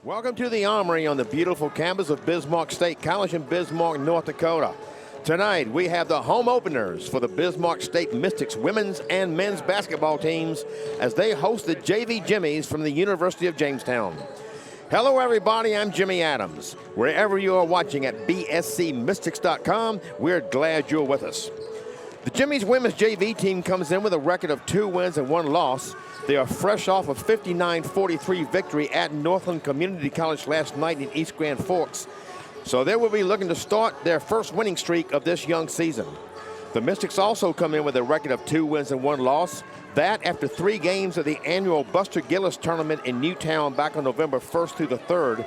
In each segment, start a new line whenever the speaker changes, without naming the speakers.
Welcome to the Armory on the beautiful campus of Bismarck State College in Bismarck, North Dakota. Tonight, we have the home openers for the Bismarck State Mystics women's and men's basketball teams as they host the JV Jimmies from the University of Jamestown. Hello, everybody. I'm Jimmy Adams. Wherever you are watching at bscmystics.com, we're glad you're with us. The Jimmies women's JV team comes in with a record of 2 wins and 1 loss. They are fresh off a 59-43 victory at Northland Community College last night in East Grand Forks. So they will be looking to start their first winning streak of this young season. The Mystics also come in with a record of 2 wins and 1 loss. That after 3 games of the annual Buster Gillis tournament in Newtown back on November 1st through the 3rd.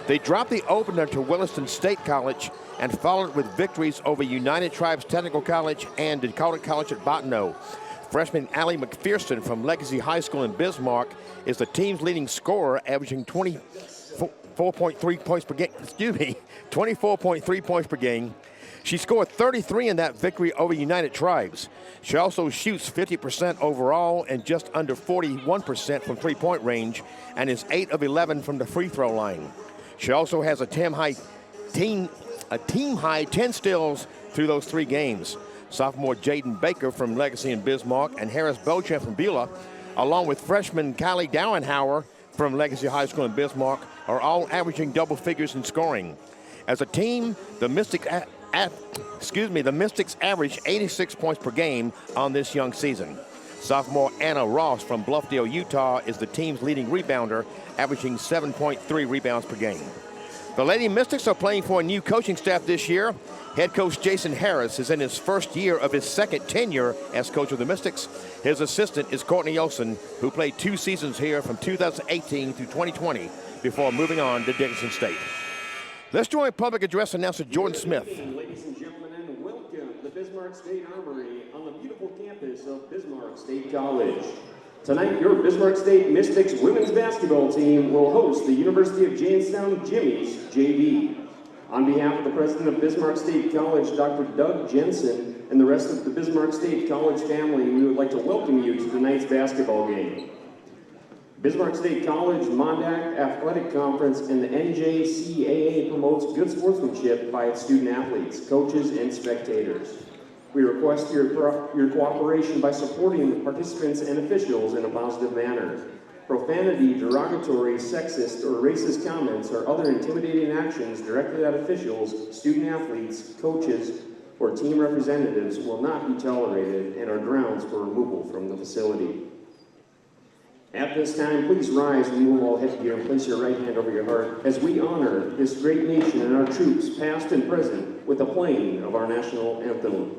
They dropped the opener to Williston State College and followed with victories over United Tribes Technical College and Dakota College at Bottineau. Freshman Allie McPherson from Legacy High School in Bismarck is the team's leading scorer, averaging 24.3 points per game. 24.3 points per game. She scored 33 in that victory over United Tribes. She also shoots 50% overall and just under 41% from three-point range and is 8 of 11 from the free throw line. She also has a team-high 10 steals through those 3 games. Sophomore Jaden Baker from Legacy and Bismarck and Harris Beauchamp from Beulah, along with freshman Kylie Dowenhauer from Legacy High School in Bismarck, are all averaging double figures in scoring. As a team, the Mystics average 86 points per game on this young season. Sophomore Anna Ross from Bluffdale, Utah is the team's leading rebounder, averaging 7.3 rebounds per game. The Lady Mystics are playing for a new coaching staff this year. Head coach Jason Harris is in his first year of his second tenure as coach of the Mystics. His assistant is Courtney Olson, who played 2 seasons here from 2018 through 2020 before moving on to Dickinson State. Let's join public address announcer Jordan Smith.
Ladies and gentlemen, and welcome to the Bismarck State Armory on the beautiful campus of Bismarck State College. Tonight, your Bismarck State Mystics women's basketball team will host the University of Jamestown Jimmies JV. On behalf of the president of Bismarck State College, Dr. Doug Jensen, and the rest of the Bismarck State College family, we would like to welcome you to tonight's basketball game. Bismarck State College, Mondac Athletic Conference, and the NJCAA promotes good sportsmanship by its student athletes, coaches, and spectators. We request your cooperation by supporting the participants and officials in a positive manner. Profanity, derogatory, sexist, or racist comments or other intimidating actions directed at officials, student athletes, coaches, or team representatives will not be tolerated and are grounds for removal from the facility. At this time, please rise, remove all headgear, and place your right hand over your heart as we honor this great nation and our troops, past and present, with the playing of our national anthem.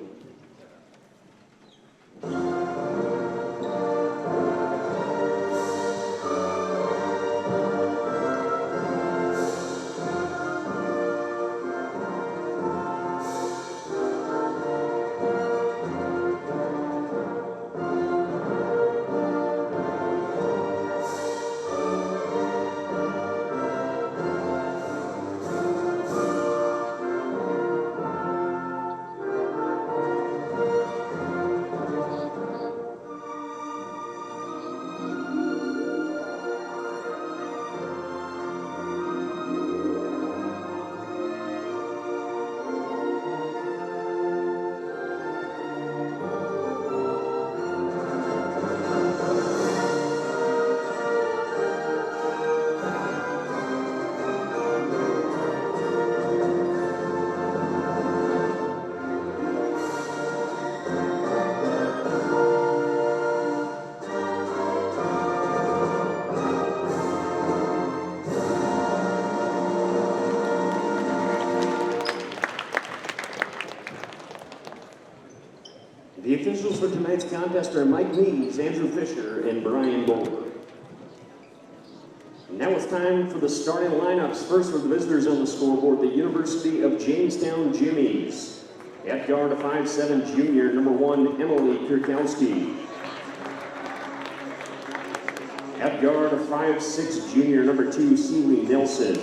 The officials for tonight's contest are Mike Lees, Andrew Fisher, and Brian Bowler. Now it's time for the starting lineups. First for the visitors on the scoreboard, the University of Jamestown Jimmies. At guard, a 5'7" junior, number 1, Emily Kirkowski. At guard, a 5'6" junior, number 2, Seeley Nelson.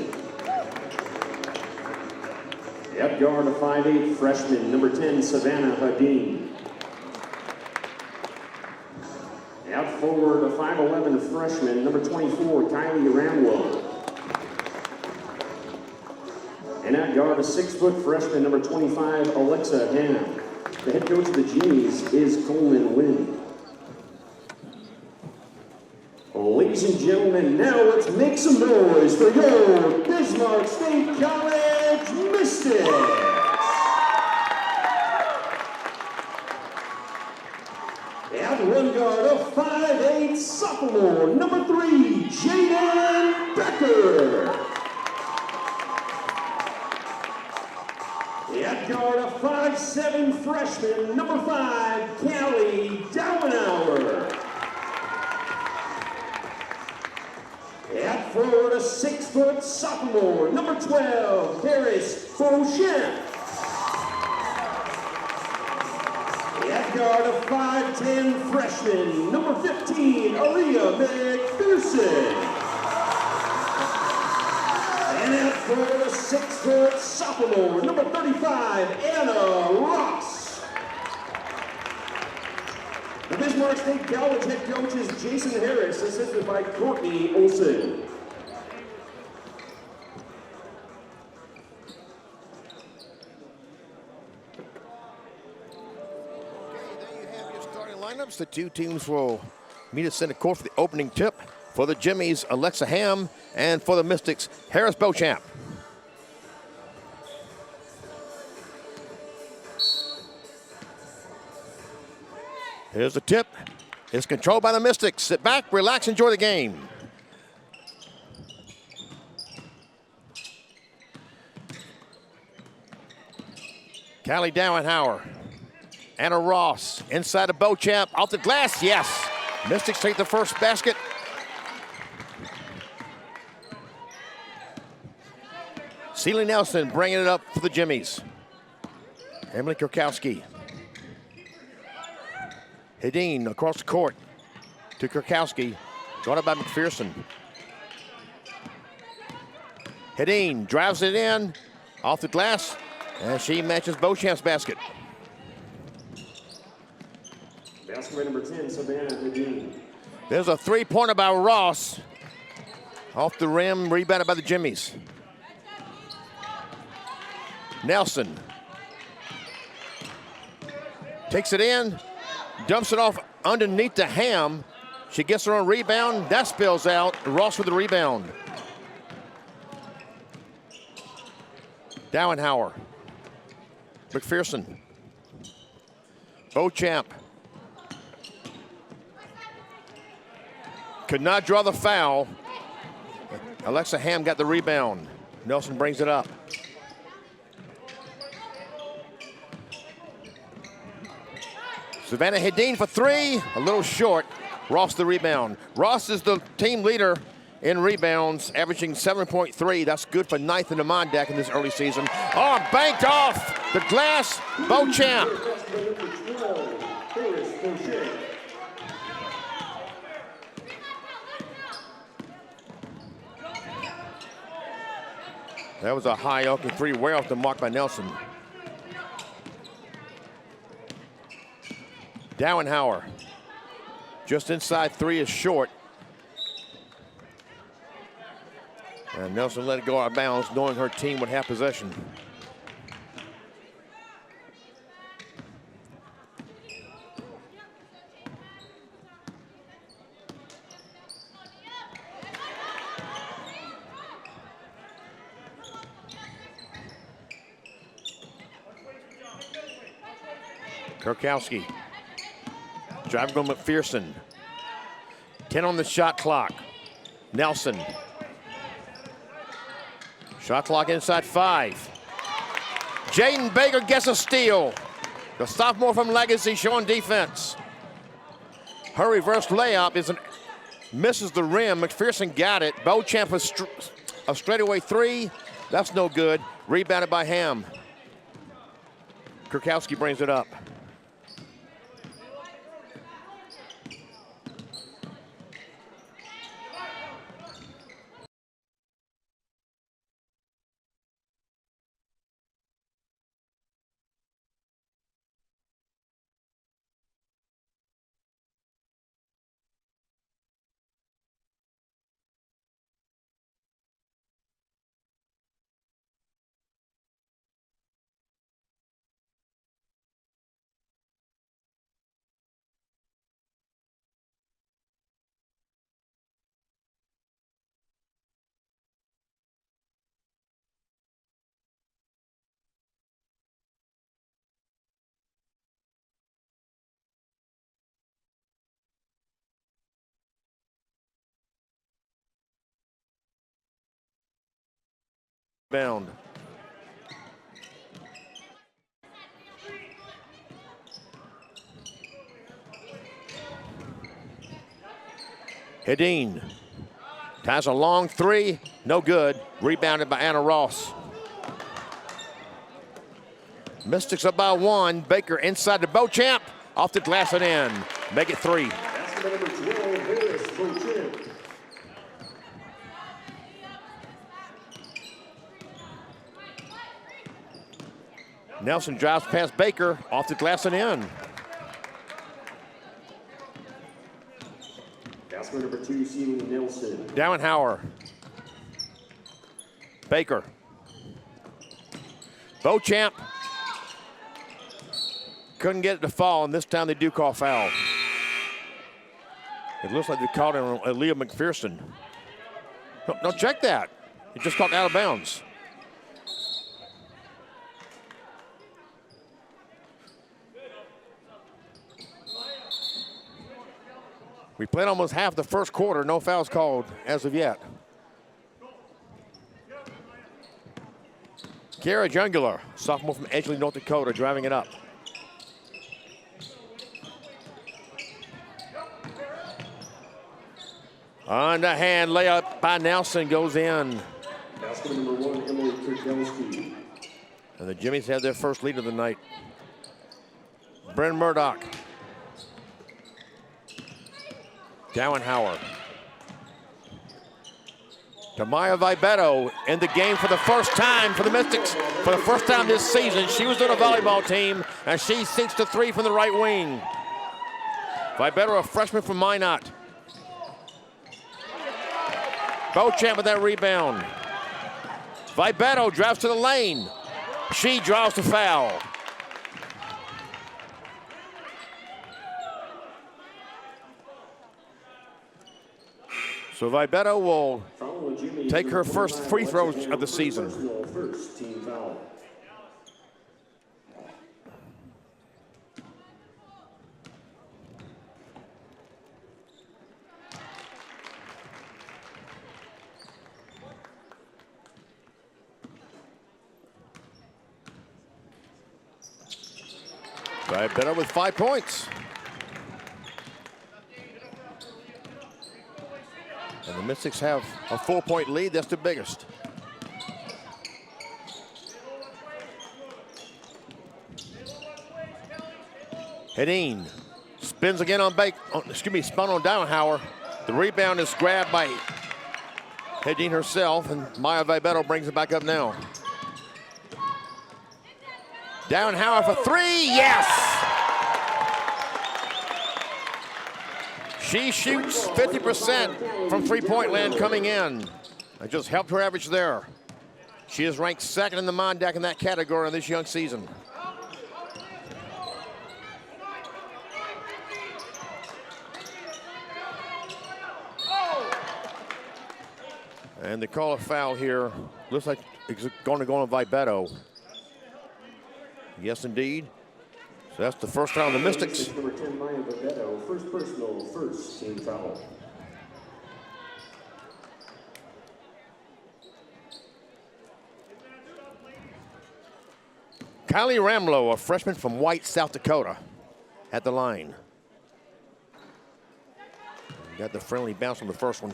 At guard, a 5'8" freshman, number 10, Savannah Hadeen. Out forward, a 5'11" freshman, number 24, Kylie Ramwell. And at guard, a 6-foot freshman, number 25, Alexa Ham. The head coach of the Genies is Coleman Wynn. Ladies and gentlemen, now let's make some noise for your Bismarck State College Mystics. At one guard, a 5'8" sophomore, number 3, Jaden Becker. At guard, a 5'7" freshman, number 5, Callie Dauenauer. At forward, a 6-foot sophomore, number 12, Harris Beauchamp. At guard, a 5'10" freshman, number 15, Aaliyah McPherson. And at forward, a 6-foot sophomore, number 35, Anna Ross. The Bismarck State College head coach is Jason Harris, assisted by Courtney Olson.
Lineups. The two teams will meet at center court for the opening tip. For the Jimmies, Alexa Ham, and for the Mystics, Harris Beauchamp. Here's the tip. It's controlled by the Mystics. Sit back, relax, enjoy the game. Callie Dauenauer. Anna Ross inside of Beauchamp, off the glass, yes. Mystics take the first basket. Celie Nelson bringing it up for the Jimmies. Emily Kurkowski. Hedin across the court to Kurkowski, guarded by McPherson. Hedin drives it in, off the glass, and she matches Beauchamp's basket.
Basket number 10, Savannah Hedin.
There's a three-pointer by Ross. Off the rim, rebounded by the Jimmies. Nelson takes it in, dumps it off underneath the Ham. She gets her own rebound. That spills out. Ross with the rebound. Dauenauer. McPherson. Beauchamp. Could not draw the foul. Alexa Ham got the rebound. Nelson brings it up. Savannah Hedin for three, a little short. Ross the rebound. Ross is the team leader in rebounds, averaging 7.3. That's good for ninth in the Mondac in this early season. Oh, banked off the glass, Beauchamp. That was a high arcing three, way off the mark by Nelson. Dauenauer, just inside three is short. And Nelson let it go out of bounds, knowing her team would have possession. Kurkowski. Driving on McPherson. 10 on the shot clock. Nelson. Shot clock inside 5. Jaden Baker gets a steal. The sophomore from Legacy showing defense. Her reverse layup misses the rim. McPherson got it. Beauchamp a straightaway three. That's no good. Rebounded by Ham. Kurkowski brings it up. Bound. Hedin has a long three, no good. Rebounded by Anna Ross. Mystics up by one. Baker inside the Beauchamp. Off the glass and in. Make it three.
Basket number 12, Harris Beauchamp.
Nelson drives past Baker. Off the glass and in.
Basket number 2, Celie Nelson.
Dauenhauer. Baker. Beauchamp. Couldn't get it to fall, and this time they do call foul. It looks like they called it on Leah McPherson. No, check that. It just caught out of bounds. We played almost half the first quarter. No fouls called as of yet. Kara Jungler, sophomore from Edgeley, North Dakota, driving it up. Underhand layup by Nelson goes in.
Basket number 1, Emily Kurdelski.
And the Jimmies have their first lead of the night. Bryn Murdoch. Dauenhauer. Tamaya Vibeto in the game for the first time for the Mystics. For the first time this season, she was on a volleyball team, and she sinks to three from the right wing. Vibeto, a freshman from Minot. Beauchamp with that rebound. Vibeto drives to the lane. She draws the foul. So Vibeto will take her first free throws of the season.
First team foul.
Vibeto with 5 points. And the Mystics have a 4-point lead. That's the biggest. Hedin spins again on spun on Dauenhauer. The rebound is grabbed by Hedin herself, and Maya Vibeto brings it back up now. Dauenhauer for three, yes! She shoots 50% from three-point land coming in. That just helped her average there. She is ranked second in the Mondac in that category in this young season. And they call a foul here. Looks like it's going to go on Vibeto. Yes, indeed. So that's the first foul on the Mystics.
Number 10, Maya Vibeto, first personal, first team foul.
Kylie Ramlow, a freshman from White, South Dakota, at the line. Got the friendly bounce on the first one.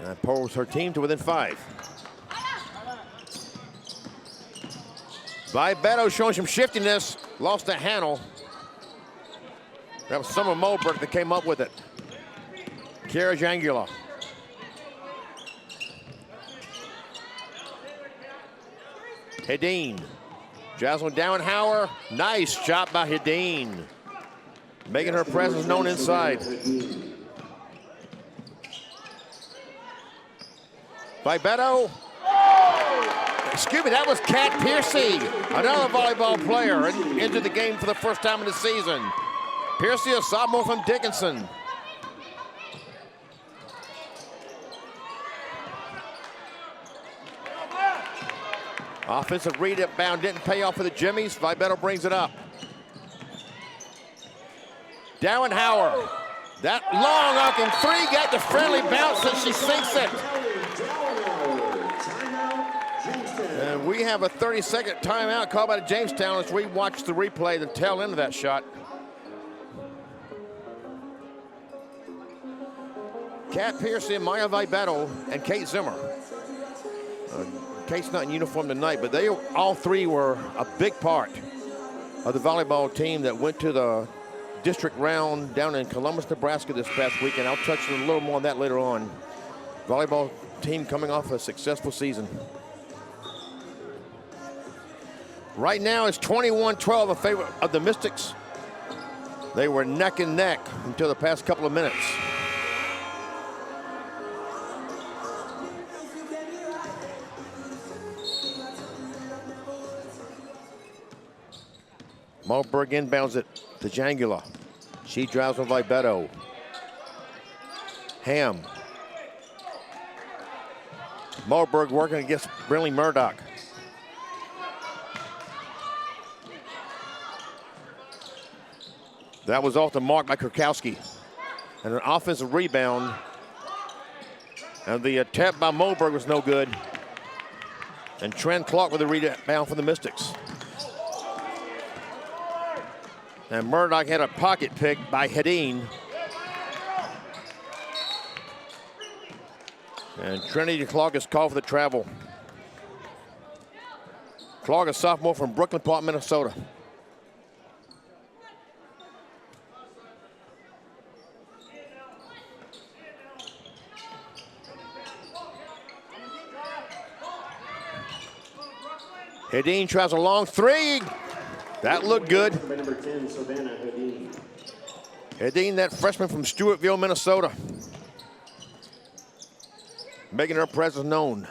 And pulls her team to within 5. Vibeto showing some shiftiness, lost the handle. That was Summer Moberg that came up with it. Kara Jungler. Hedin. Jocelyn Dauenhauer. Nice shot by Hedin. Making her presence known inside. Vibeto. Excuse me, that was Kat Piercy, another volleyball player, entered the game for the first time in the season. Piercy, a sophomore from Dickinson. Offensive rebound didn't pay off for the Jimmies. Vibeto brings it up. Darren Howard. That long arcing three got the friendly bounce and she sinks it. And we have a 30-second timeout called by Jamestown as we watch the replay, the tail end of that shot. Kat Piercy, Maya Vibeto, and Kate Zimmer. Kate's not in uniform tonight, but they all three were a big part of the volleyball team that went to the district round down in Columbus, Nebraska this past week, and I'll touch a little more on that later on. Volleyball team coming off a successful season. Right now it's 21-12 in favor of the Mystics. They were neck and neck until the past couple of minutes. Malberg inbounds it to Jangula. She drives with Vibeto. Ham. Malberg working against Brinley Murdoch. That was off the mark by Kurkowski. And an offensive rebound. And the attempt by Malberg was no good. And Trent Clark with a rebound for the Mystics. And Murdoch had a pocket pick by Hedin. And Trinity Clark is called for the travel. Clark, a sophomore from Brooklyn Park, Minnesota. Hedin tries a long three. That looked good.
Number 10, Savannah Hedin.
Hedin, that freshman from Stewartville, Minnesota. Making her presence known.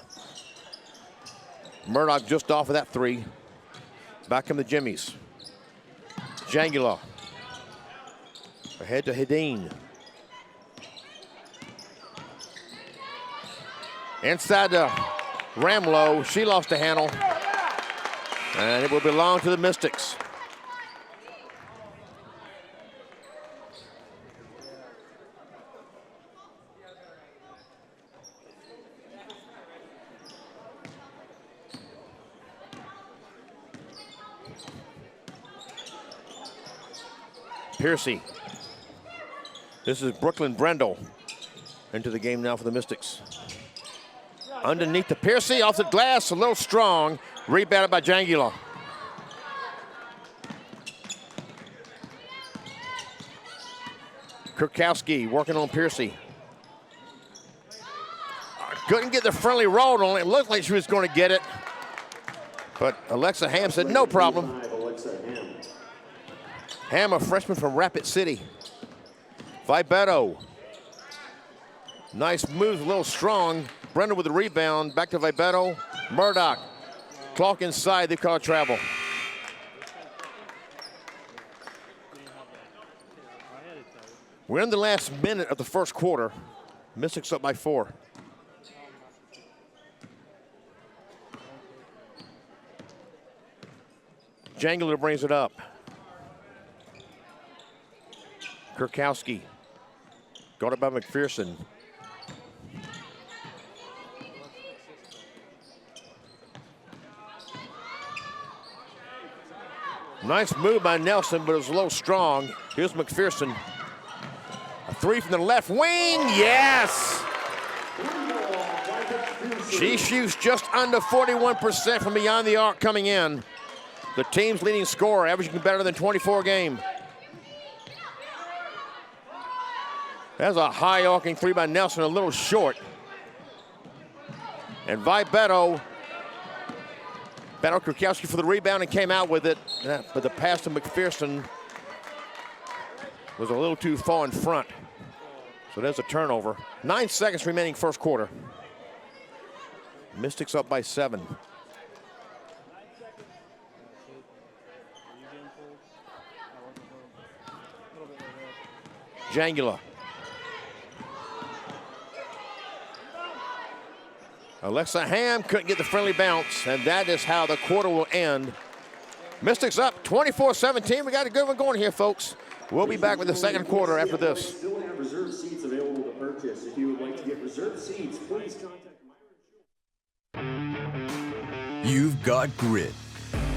Murdoch just off of that three. Back come the Jimmies. Jangula. Ahead to Hedin. Inside to Ramlow. She lost the handle. And it will belong to the Mystics. Piercy. This is Brooklyn Brendel into the game now for the Mystics. Underneath to Piercy, off the glass, a little strong. Rebounded by Jangula. Kurkowski working on Piercy. Couldn't get the friendly roll on it. It looked like she was going to get it. But Alexa Ham said, no problem. Ham, a freshman from Rapid City. Vibeto. Nice move, a little strong. Brenda with the rebound. Back to Vibeto. Murdoch. Clock inside, they call it travel. We're in the last minute of the first quarter. Mystics up by 4. Jangler brings it up. Kurkowski. Guarded by McPherson. Nice move by Nelson, but it was a little strong. Here's McPherson. A three from the left wing, yes! She shoots just under 41% from beyond the arc coming in. The team's leading scorer, averaging better than 24 a game. That's a high arcing three by Nelson, a little short. And Vibeto, battled Kurkowski for the rebound and came out with it, but the pass to McPherson was a little too far in front. So there's a turnover. 9 seconds remaining first quarter. Mystics up by 7. Jangula. Alexa Ham couldn't get the friendly bounce, and that is how the quarter will end. Mystics up 24-17. We got a good one going here, folks. We'll be back with the second quarter after this.
Still have reserved seats available to purchase. If you would like to get reserved seats, please contact
You've got grit.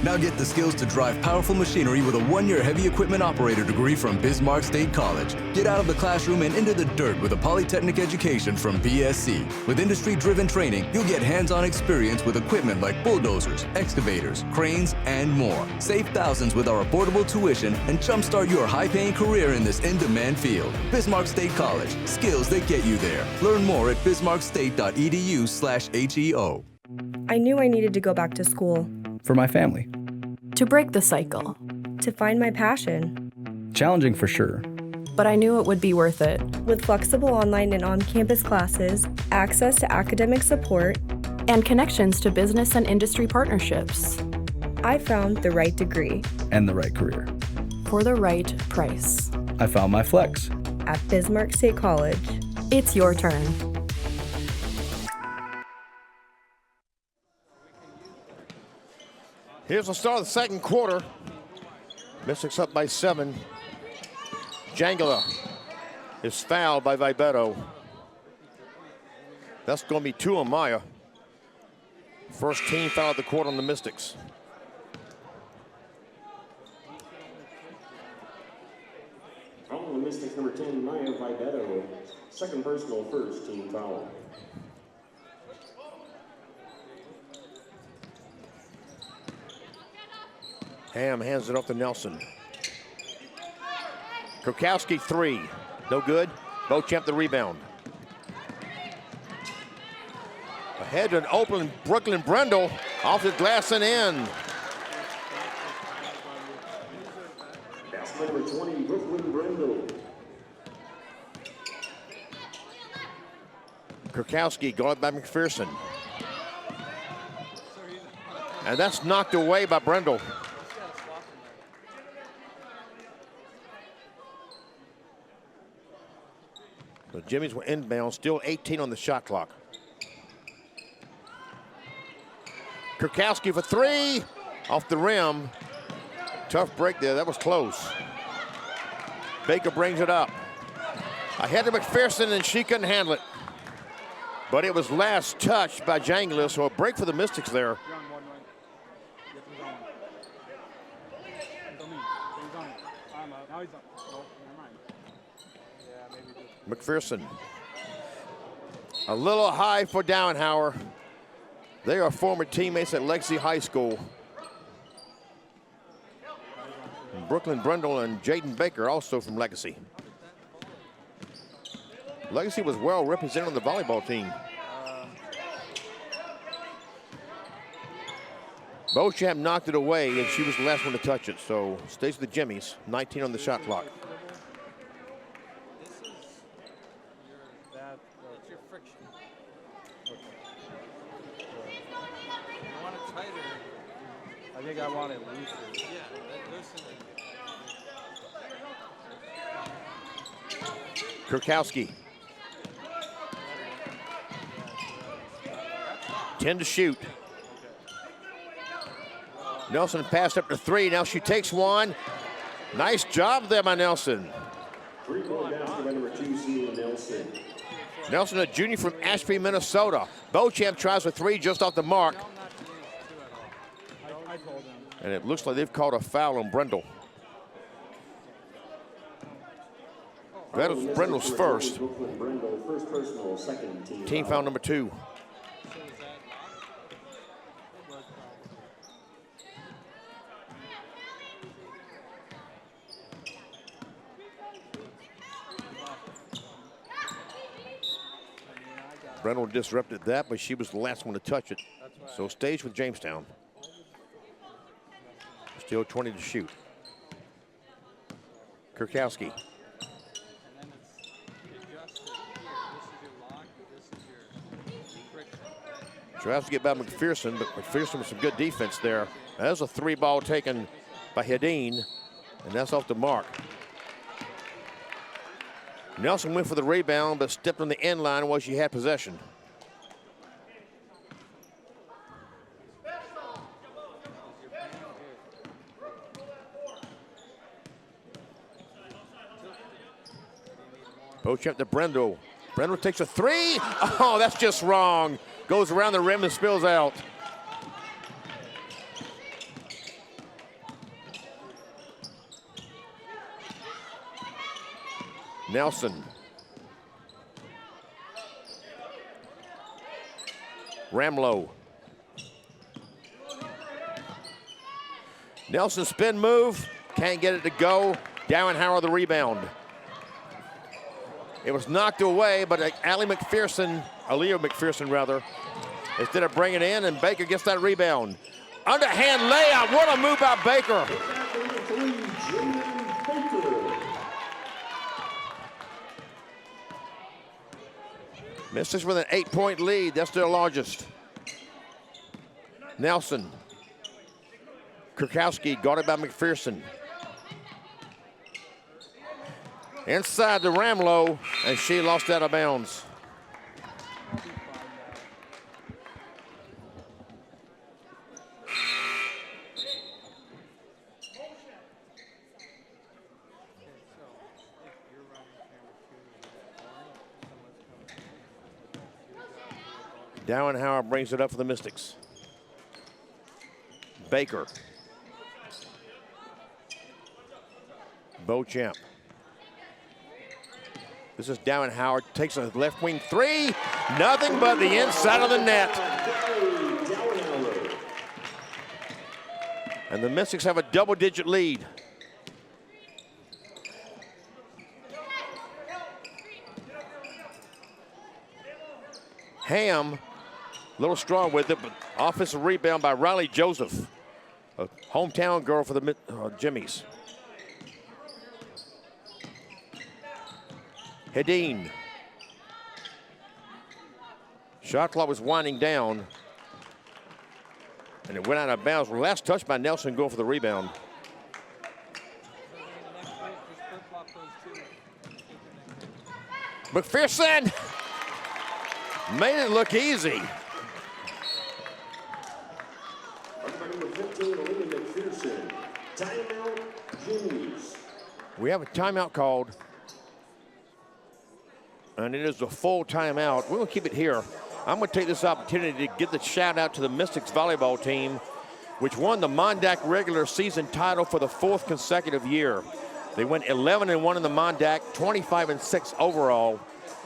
Now get the skills to drive powerful machinery with a one-year heavy equipment operator degree from Bismarck State College. Get out of the classroom and into the dirt with a polytechnic education from BSC. With industry-driven training, you'll get hands-on experience with equipment like bulldozers, excavators, cranes, and more. Save thousands with our affordable tuition and jumpstart your high-paying career in this in-demand field. Bismarck State College. Skills that get you there. Learn more at bismarckstate.edu/HEO.
I knew I needed to go back to school.
For my family.
To break the cycle.
To find my passion.
Challenging for sure.
But I knew it would be worth it.
With flexible online and on-campus classes, access to academic support,
and connections to business and industry partnerships,
I found the right degree.
And the right career.
For the right price.
I found my flex.
At Bismarck State College.
It's your turn.
Here's the start of the second quarter. Mystics up by 7. Jangala is fouled by Vibeto. That's going to be 2 on Maya. First team foul of the quarter on the Mystics.
Foul on the Mystics, number 10, Maya Vibeto. Second personal, first team foul.
Ham hands it off to Nelson. Krokowski 3, no good. Beauchamp the rebound. Ahead to an open Brooklyn Brendel, off the glass and in.
Basket number 20, Brooklyn Brendel.
Krokowski guarded by McPherson. And that's knocked away by Brendel. The Jimmies were inbound, still 18 on the shot clock. Krokowski for 3, off the rim. Tough break there, that was close. Baker brings it up. Ahead to McPherson, and she couldn't handle it. But it was last touched by Jangler, so a break for the Mystics there. McPherson. A little high for Downhauer. They are former teammates at Legacy High School. And Brooklyn Brendel and Jaden Baker also from Legacy. Legacy was well represented on the volleyball team. Beauchamp knocked it away, and she was the last one to touch it, so stays with the Jimmies. 19 on the shot clock.
I think I want it looser. Yeah,
Krokowski. 10 to shoot. Nelson passed up to 3. Now she takes one. Nice job there by Nelson.
3-point basket by number 2, Celia Nelson.
Nelson, a junior from Ashby, Minnesota. Beauchamp tries for 3 just off the mark. And it looks like they've called a foul on Brendel. That was Brendel's first.
First personal, second
team foul number 2. Brendel disrupted that, but she was the last one to touch it. So stays with Jamestown. Still 20 to shoot. Krokowski. Tries to get by McPherson, but McPherson with some good defense there. That's a 3 ball taken by Hedin, and that's off the mark. Nelson went for the rebound, but stepped on the end line while she had possession. Beauchamp to Brendel. Brendel takes a three. Oh, that's just wrong. Goes around the rim and spills out. Nelson. Ramlow. Nelson spin move. Can't get it to go. Dowenhauer the rebound. It was knocked away, but Aaliyah McPherson rather, instead of bringing it in, and Baker gets that rebound. Underhand layup. What a move by Baker. Mystics with an 8-point lead. That's their largest. Nelson. Kurkowski guarded by McPherson. Inside to Ramlow, and she lost out of bounds. Dowenhauer brings it up for the Mystics. Baker. Beauchamp. This is Dowenhauer, takes a left wing three. Nothing but the inside of the net. And the Mystics have a double-digit lead. Ham, a little strong with it, but offensive rebound by Riley Joseph, a hometown girl for the Jimmies. Hedin. Shot clock was winding down, and it went out of bounds. Last touch by Nelson going for the rebound. McPherson made it look easy. We have a timeout called, and it is a full timeout. We're going to keep it here. I'm going to take this opportunity to give the shout out to the Mystics volleyball team, which won the Mondac regular season title for the 4th consecutive year. They went 11-1 in the Mondac, 25-6 overall.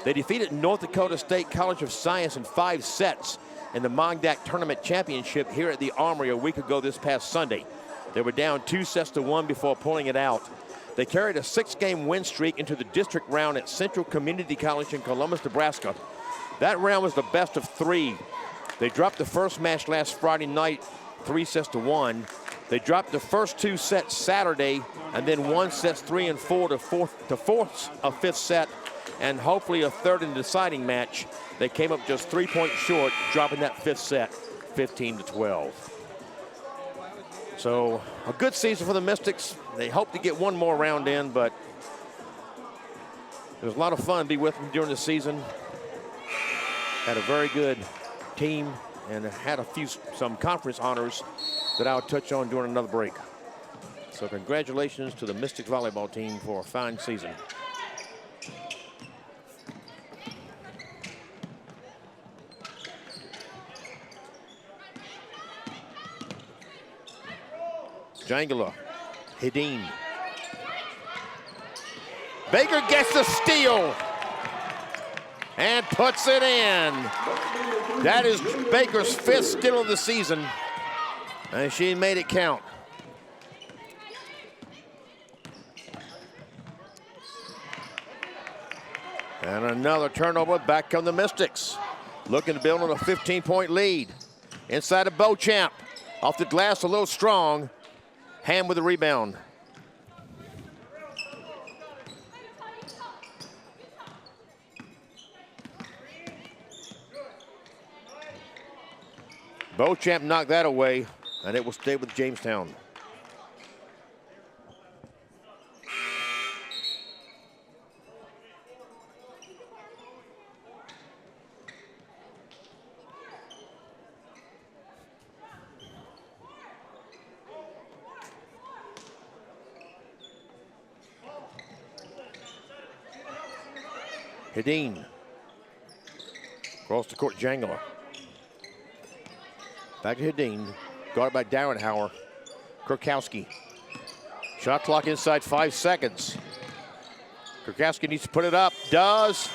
They defeated North Dakota State College of Science in 5 sets in the Mondac Tournament Championship here at the Armory a week ago this past Sunday. They were down 2-1 before pulling it out. They carried a 6-game win streak into the district round at Central Community College in Columbus, Nebraska. That round was the best of 3. They dropped the first match last Friday night, 3-1. They dropped the first 2 sets Saturday, and then won sets 3 and 4 to force a 5th set, and hopefully a 3rd and deciding match. They came up just 3 points short, dropping that 5th set, 15-12. So a good season for the Mystics. They hope to get one more round in, but it was a lot of fun to be with them during the season. Had a very good team and had some conference honors that I'll touch on during another break. So congratulations to the Mystics volleyball team for a fine season. Jangala, Hedin. Baker gets the steal and puts it in. That is Baker's 5th steal of the season, and she made it count. And another turnover. Back come the Mystics, looking to build on a 15-point lead. Inside of Beauchamp, off the glass a little strong. Ham with the rebound. Beauchamp knocked that away, and it will stay with Jamestown. Hedin. Across the court, Jangler. Back to Hedin. Guarded by Darrenhauer. Kurkowski. Shot clock inside 5 seconds. Kurkowski needs to put it up. Does.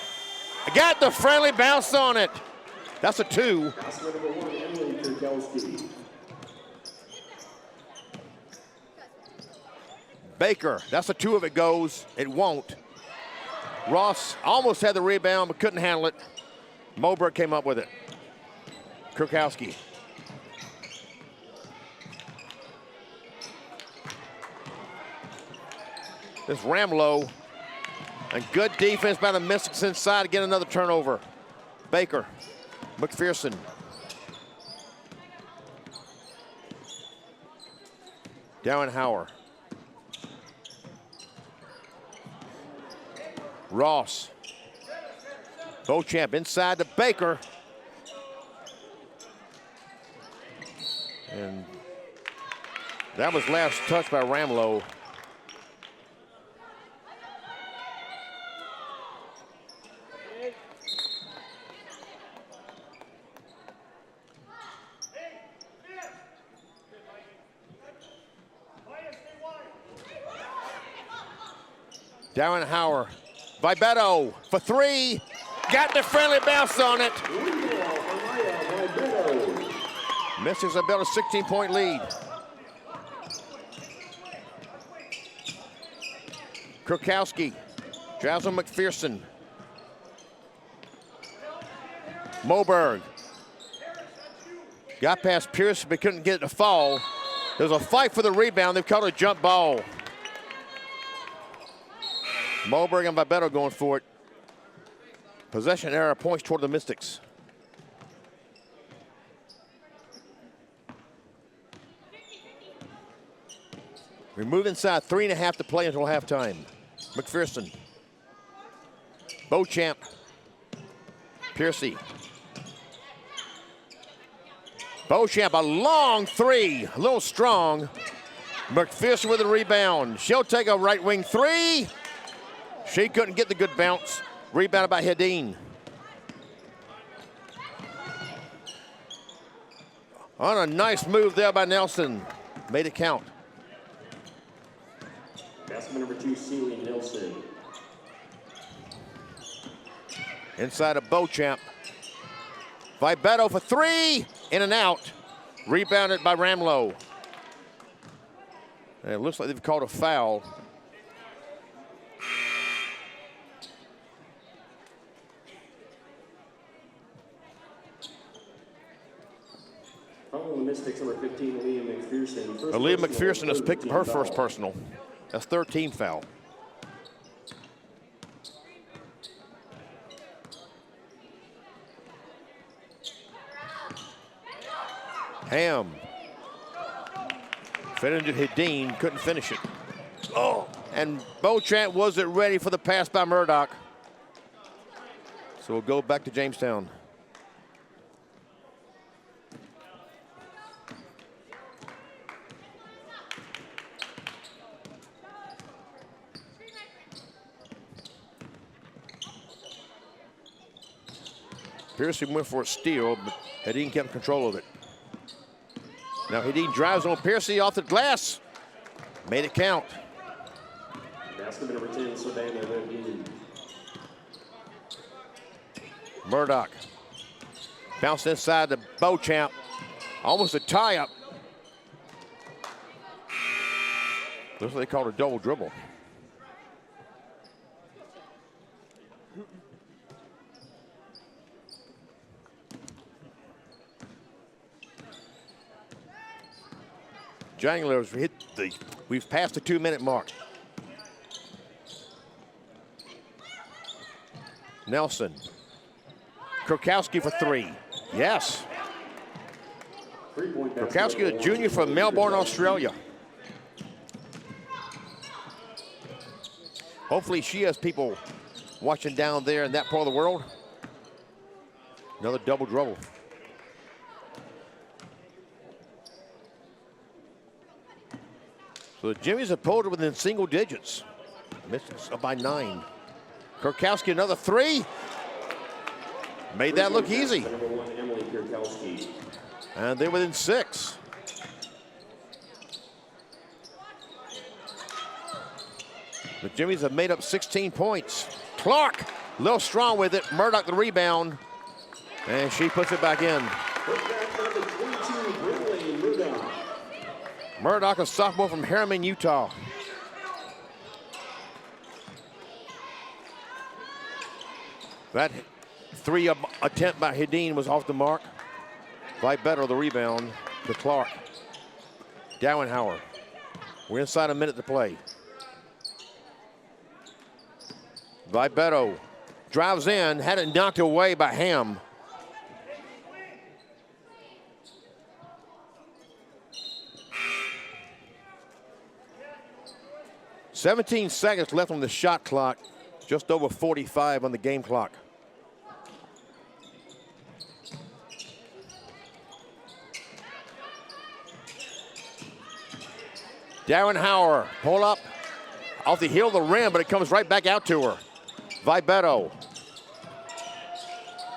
Got the friendly bounce on it. That's a 2.
Basket number 1, Emily Kurkowski.
Baker, that's a 2 if it goes. It won't. Ross almost had the rebound but couldn't handle it. Moberg came up with it. Kurkowski. This Ramlow. And good defense by the Mystics inside to get another turnover. Baker. McPherson. Darrenhauer. Ross. Beauchamp inside to Baker. And that was last touch by Ramlow. Darrenhauer. Vibeto for 3. Got the friendly bounce on it. Mystics have built a 16-point lead. Kurkowski. Jaslyn McPherson. Moberg. Got past Pierce but couldn't get it to fall. There's a fight for the rebound. They've called it a jump ball. Moberg and Vibeto going for it. Possession error, points toward the Mystics. We move inside, 3.5 to play until halftime. McPherson. Beauchamp. Piercy. Beauchamp, a long 3, a little strong. McPherson with a rebound. She'll take a right wing 3. She couldn't get the good bounce. Rebounded by Hedin. On a nice move there by Nelson. Made it count.
Basket number 2, Celie Nelson.
Inside of Beauchamp. Vibeto for 3. In and out. Rebounded by Ramlow. And it looks like they've called a foul.
Following the Mystics, number 15, Aaliyah McPherson.
Aaliyah McPherson has picked up her first personal. That's 13 foul. Ham. Fed into Hedin, couldn't finish it. Oh, and Beauchamp wasn't ready for the pass by Murdoch. So we'll go back to Jamestown. Pearson went for a steal, but Hedin kept control of it. Now Hedin drives on Piercy off the glass. Made it count.
Basket number 10, Savannah Hedin.
Murdoch. Bounced inside to Beauchamp. Almost a tie-up. Looks like they called a double dribble. Janglers we've passed the 2-minute mark. Nelson. Kurkowski for 3. Yes. Kurkowski, a junior from Melbourne, Australia. Hopefully she has people watching down there in that part of the world. Another double dribble. So the Jimmies have pulled it within single digits. Mystics up by 9. Kurkowski another three. Made that look easy.
Number 1, Emily Kurkowski.
And they're within 6. The Jimmies have made up 16 points. Clark, a little strong with it. Murdoch the rebound. And she puts it back in.
Number 22, Brinley Murdoch.
Murdoch, a sophomore from Harriman, Utah. That three attempt by Hedin was off the mark. Vibeto the rebound to Clark. Dowenhauer. We're inside a minute to play. Vibeto drives in, had it knocked away by Ham. "17 seconds left on the shot clock, just over 45 on the game clock." Dowenhauer, pull up, off the heel of the rim, but it comes right back out to her. Vibeto.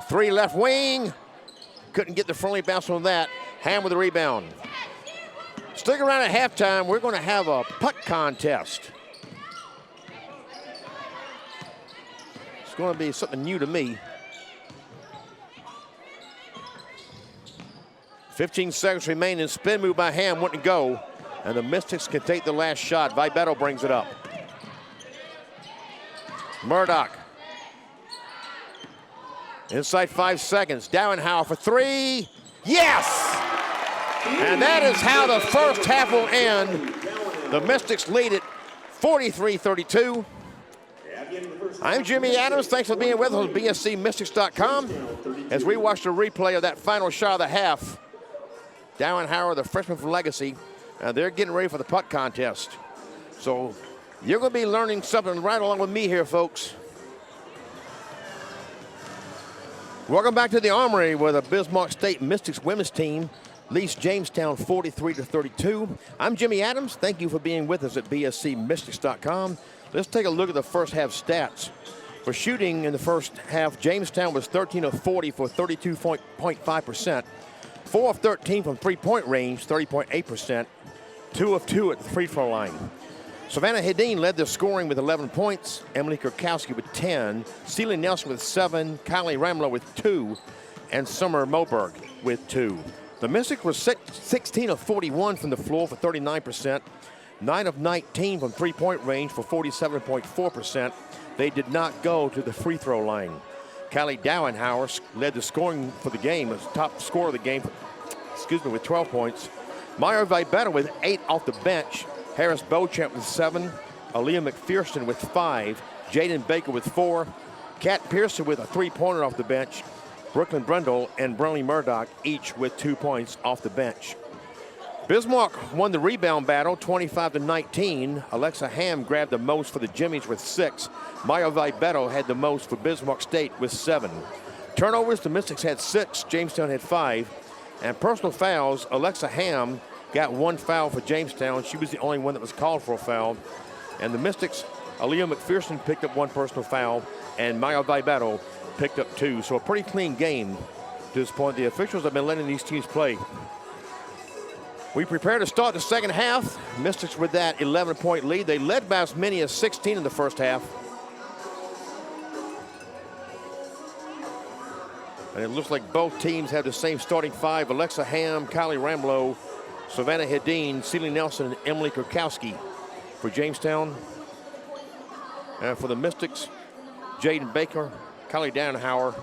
3 left wing. Couldn't get the friendly bounce on that. Ham with the rebound. Stick around at halftime. We're going to have a puck contest. It's going to be something new to me. 15 seconds remaining. Spin move by Ham wouldn't go. And the Mystics can take the last shot. Vibeto brings it up. Murdoch. Inside 5 seconds. Dowenhauer for 3. Yes! And that is how the first half will end. The Mystics lead it 43-32. I'm Jimmy Adams. Thanks for being with us on BSCMystics.com as we watch the replay of that final shot of the half. Dowenhauer, the freshman from Legacy, they're getting ready for the puck contest. So you're going to be learning something right along with me here, folks. Welcome back to the Armory, where the Bismarck State Mystics women's team leads Jamestown 43-32. I'm Jimmy Adams. Thank you for being with us at BSCMystics.com. Let's take a look at the first half stats. For shooting in the first half, Jamestown was 13 of 40 for 32.5%. 4 of 13 from three-point range, 30.8%. 2 of 2 at the free throw line. Savannah Hedin led the scoring with 11 points. Emily Kurkowski with 10. Celia Nelson with 7. Kylie Ramlow with 2. And Summer Moberg with 2. The Mystics were 16 of 41 from the floor for 39%. 9 of 19 from three-point range for 47.4%. They did not go to the free throw line. Kylie Dowenhauer led the scoring for the game, as top scorer of the game, with 12 points. Maya Vibeto with 8 off the bench. Harris Beauchamp with 7. Aaliyah McPherson with 5. Jaden Baker with 4. Kat Pearson with a three-pointer off the bench. Brooklyn Brundle and Brinley Murdoch each with 2 points off the bench. Bismarck won the rebound battle 25-19. Alexa Ham grabbed the most for the Jimmies with 6. Maya Vibeto had the most for Bismarck State with 7. Turnovers, the Mystics had 6. Jamestown had 5. And personal fouls, Alexa Ham got 1 foul for Jamestown. She was the only one that was called for a foul. And the Mystics, Aaliyah McPherson picked up 1 personal foul, and Maya Vibeto picked up 2. So a pretty clean game to this point. The officials have been letting these teams play. We prepare to start the second half. Mystics with that 11-point lead. They led by as many as 16 in the first half. And it looks like both teams have the same starting 5. Alexa Ham, Kylie Ramlow, Savannah Hedin, Celia Nelson, and Emily Kurkowski for Jamestown. And for the Mystics, Jaden Baker, Kylie Dowenhauer,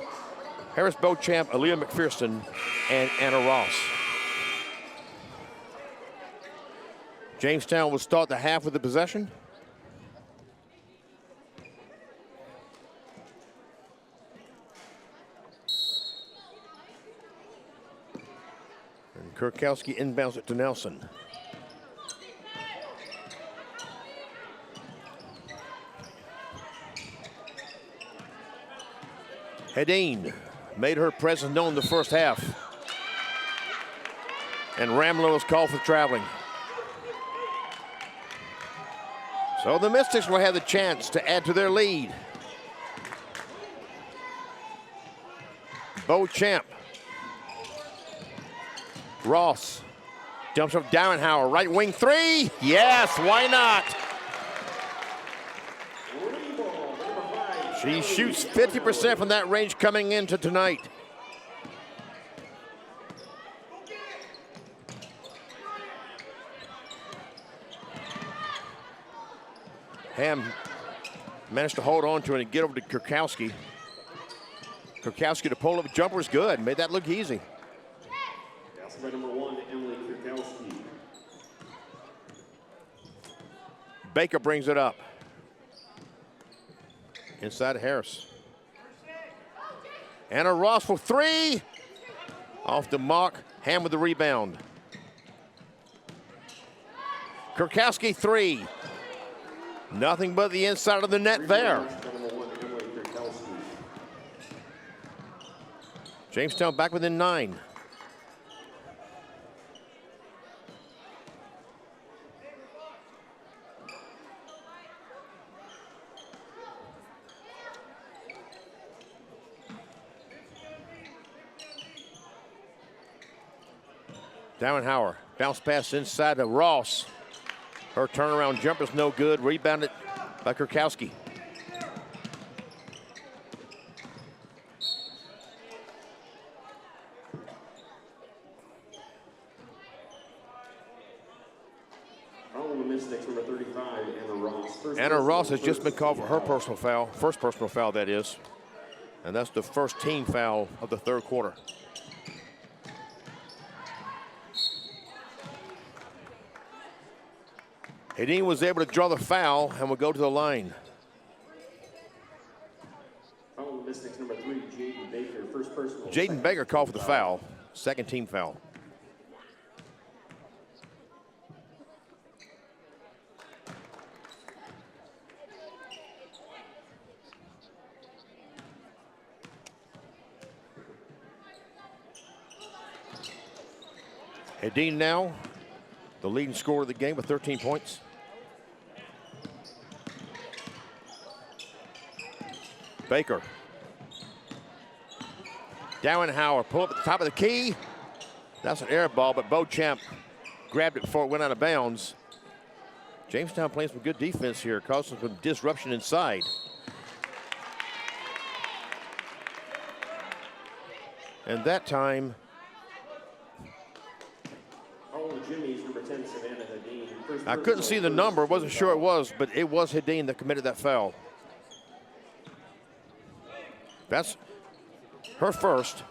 Harris Beauchamp, Aaliyah McPherson, and Anna Ross. Jamestown will start the half with the possession. And Kurkowski inbounds it to Nelson. Hedin made her presence known in the first half. And Ramlow is called for traveling. So the Mystics will have the chance to add to their lead. Beauchamp. Ross dumps up Dowenhauer, right wing three. Yes, why not? She shoots 50% from that range coming into tonight. Ham managed to hold on to it and get over to Kurkowski. Kurkowski to pull up jumper is good. Made that look easy.
That's by number 1, Emily Kurkowski.
Baker brings it up. Inside of Harris. Anna Ross for three. Off the mark. Ham with the rebound. Kurkowski three. Nothing but the inside of the net there. Jamestown back within 9. Dowenhauer, bounce pass inside to Ross. Her turnaround jumper's no good. Rebounded by Kurkowski.
Oh, the Mystics, number 35, Anna Ross.
Anna Ross has just been called for her personal foul, first personal foul that is. And that's the first team foul of the third quarter. Hedin was able to draw the foul and will go to the line.
Oh, the Mystics, number 3, Jaden Baker, first personal.
Jaden Baker called for the foul, second team foul. Hedin now, the leading scorer of the game with 13 points. Baker. Dowenhauer, pull up at the top of the key. That's an air ball, but Beauchamp grabbed it before it went out of bounds. Jamestown playing some good defense here, causing some disruption inside. And that time,
Jimmy's number 10, Savannah Hedin.
I couldn't see the number, wasn't sure it was, but it was Hedin that committed that foul. That's her first.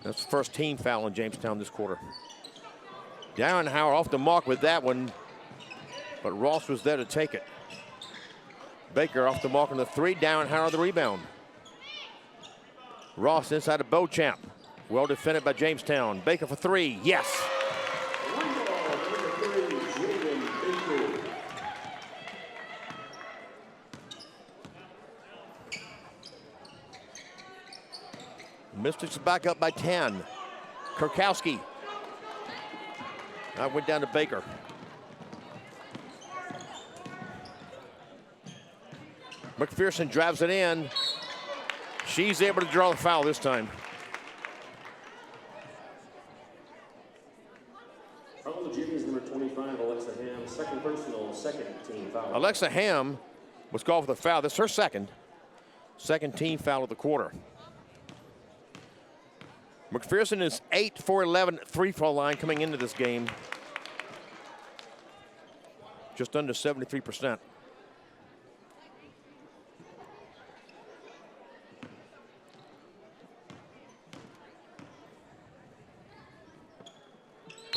That's the first team foul in Jamestown this quarter. Dowenhauer off the mark with that one, but Ross was there to take it. Baker off the mark on the three, Dowenhauer the rebound. Ross inside of Beauchamp. Well defended by Jamestown. Baker for three, yes. Mystics back up by 10. Kurkowski. That went down to Baker. McPherson drives it in. She's able to draw the foul this time.
Oh, Jimmy's number 25, Alexa Ham, second personal, second team foul.
Alexa Ham was called for the foul. That's her second team foul of the quarter. McPherson is 8 for 11 at free-throw line coming into this game. Just under 73%.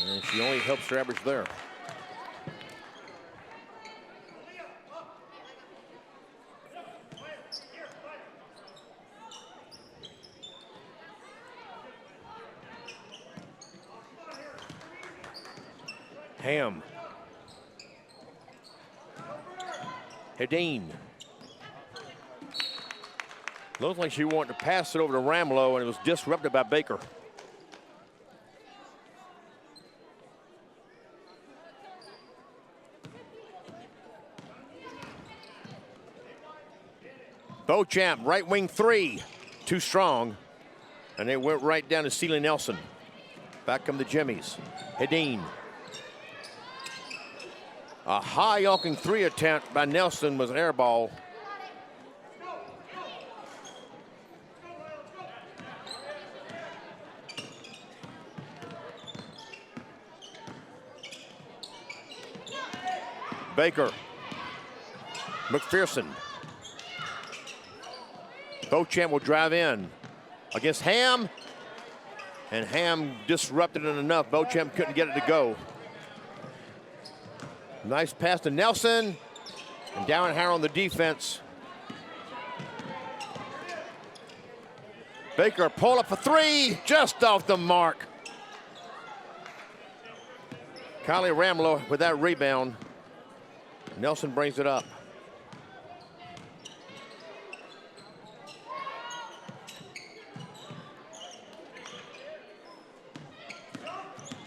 And she only helps her average there. Ham. Hedin. Looks like she wanted to pass it over to Ramlow, and it was disrupted by Baker. Beauchamp, right wing 3, too strong. And they went right down to Celie Nelson. Back come the Jimmies. Hedin. A high arcing 3 attempt by Nelson was an air ball. Baker. McPherson. Beauchamp will drive in against Ham. And Ham disrupted it enough. Beauchamp couldn't get it to go. Nice pass to Nelson. And Dowenhauer on the defense. Baker pull up for 3, just off the mark. Kylie Ramlow with that rebound. Nelson brings it up.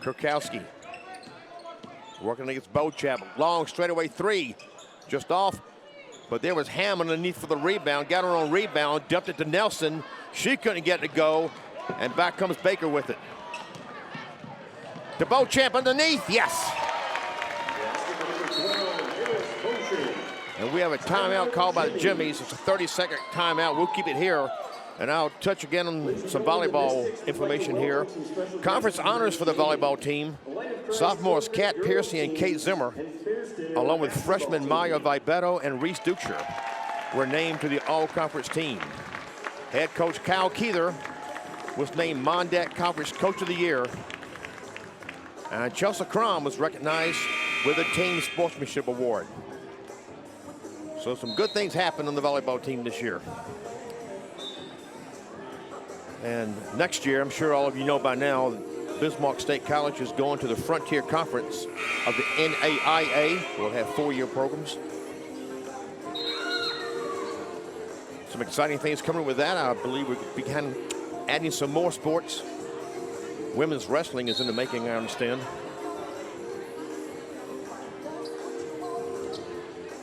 Kurkowski working against Beauchamp. Long straightaway 3, just off. But there was Ham underneath for the rebound. Got her on rebound, dumped it to Nelson. She couldn't get it to go. And back comes Baker with it. To Beauchamp underneath, yes. And we have a timeout called by the Jimmies. It's a 30-second timeout. We'll keep it here. And I'll touch again on some volleyball information here. Conference honors for the volleyball team. Sophomores Kat Piercy and Kate Zimmer, along with freshmen Maya Vibeto and Reese Duksher, were named to the all-conference team. Head coach Kyle Keither was named Mondat Conference Coach of the Year. And Chelsea Crum was recognized with a Team Sportsmanship Award. So some good things happened on the volleyball team this year. And next year, I'm sure all of you know by now, Bismarck State College is going to the Frontier Conference of the NAIA. We'll have 4-year programs. Some exciting things coming with that. I believe we began adding some more sports. Women's wrestling is in the making, I understand.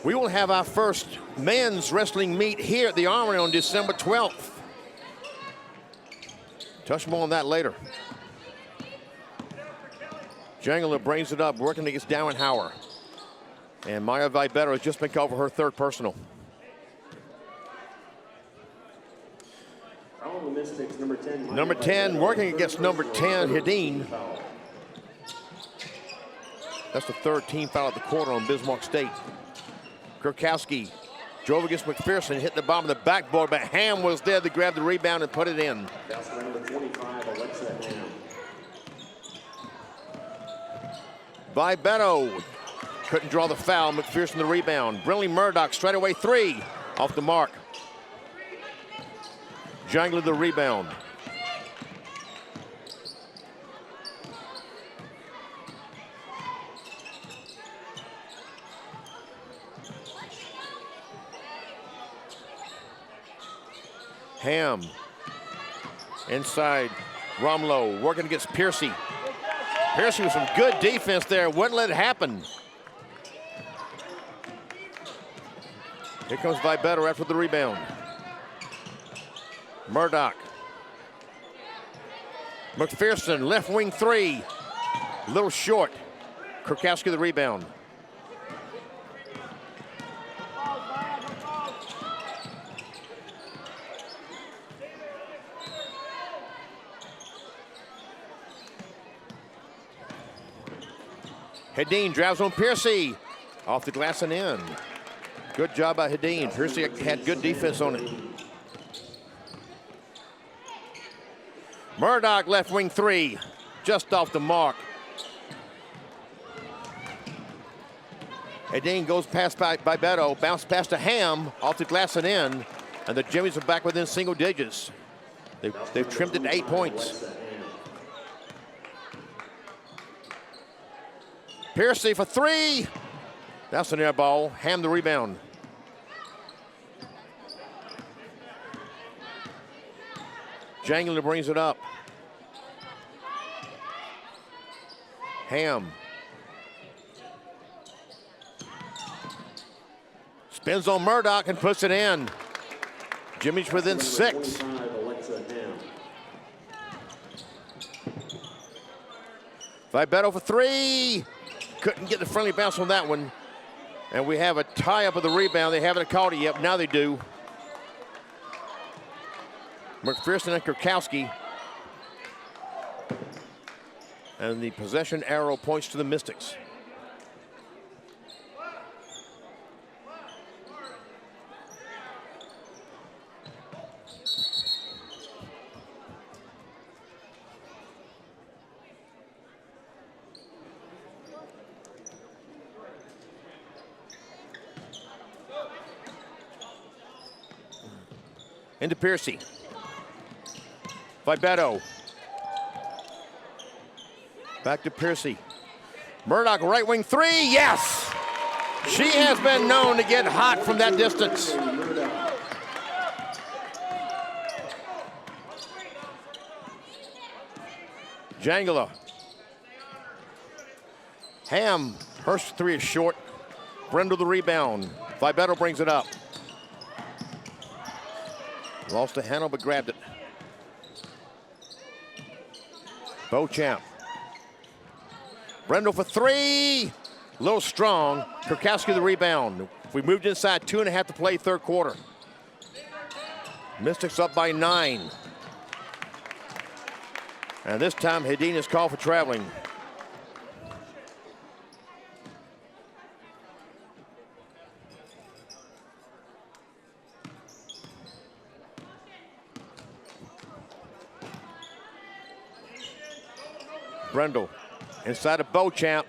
We will have our first men's wrestling meet here at the Armory on December 12th. Touch more on that later. Jangler brings it up, working against Dowenhauer. And Maya Vibeto has just been called for her 3rd personal. Number 10 working against number 10, Hedin. That's the 3rd team foul at the quarter on Bismarck State. Kurkowski drove against McPherson, hit the bottom of the backboard, but Ham was there to grab the rebound and put it in. Vibeto couldn't draw the foul. McPherson the rebound. Brinley Murdoch straightaway 3 off the mark. Jangler the rebound. Ham inside. Ramlow working against Piercy. Piercy with some good defense there. Wouldn't let it happen. Here comes Vibeto after the rebound. Murdoch. McPherson, left wing 3. A little short. Kurkowski the rebound. Hedin drives on Piercy. Off the glass and in. Good job by Hedin. Piercy had good defense on it. Murdoch left wing 3. Just off the mark. Hedin goes past by Beto. Bounce pass to Ham. Off the glass and in. And the Jimmies are back within single digits. They've trimmed it to 8 points. Piercy for 3. That's an air ball. Ham the rebound. Jangler brings it up. Ham. Spins on Murdoch and puts it in. Jimmy's within 6.
25, Alexa Ham.
Vibeto for 3. Couldn't get the friendly bounce on that one. And we have a tie-up of the rebound. They haven't called it yet, but now they do. McPherson and Kurkowski. And the possession arrow points to the Mystics. Into Piercy. Vibeto. Back to Piercy. Murdoch, right wing 3, yes! She has been known to get hot from that distance. Jangala. Ham, her 3 is short. Brendel the rebound. Vibeto brings it up. Lost the handle, but grabbed it. Beauchamp. Brendel for 3. A little strong. Kurkowski the rebound. We moved inside, 2.5 to play, third quarter. Mystics up by 9. And this time, Hedin is called for traveling. Brendel inside of Beauchamp.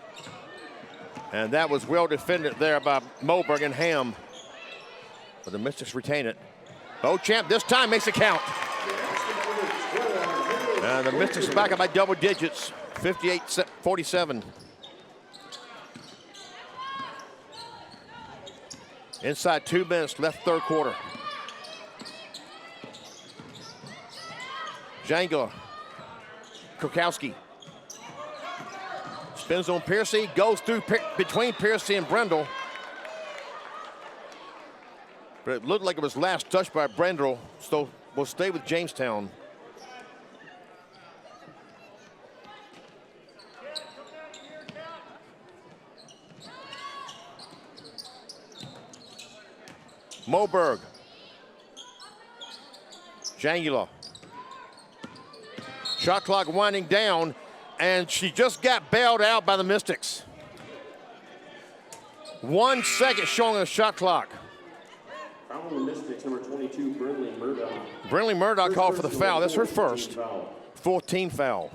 And that was well defended there by Moberg and Ham. But the Mystics retain it. Beauchamp this time makes it count. And the Mystics back up by double digits, 58-47. Inside 2 minutes left, third quarter. Jangler, Kurkowski. Spins on Piercy, goes through between Piercy and Brendel. But it looked like it was last touched by Brendel, so we'll stay with Jamestown. Moberg. Jangula. Shot clock winding down, and she just got bailed out by the Mystics. 1 second showing on the shot clock.
Foul on the Mystics, number 22, Brinley Murdoch.
Brinley Murdoch
First
called for the
personal,
foul. That's her
14
first.
foul.
14 foul.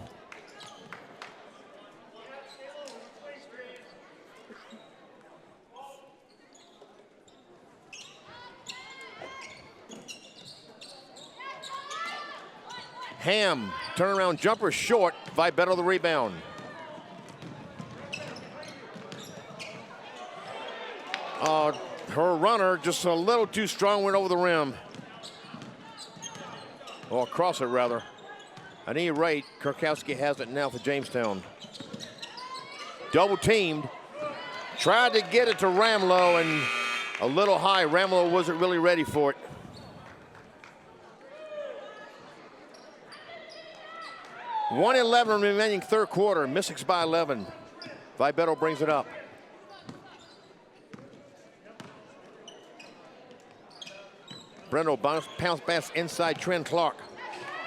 Ham, turnaround jumper short. Vibeto the rebound. Her runner just a little too strong, went over the rim. Or across it rather. At any rate, Kurkowski has it now for Jamestown. Double teamed. Tried to get it to Ramlow and a little high. Ramlow wasn't really ready for it. .111 remaining third quarter. Mystics by 11. Vibeto brings it up. Brendel bounce pass inside Trent Clark.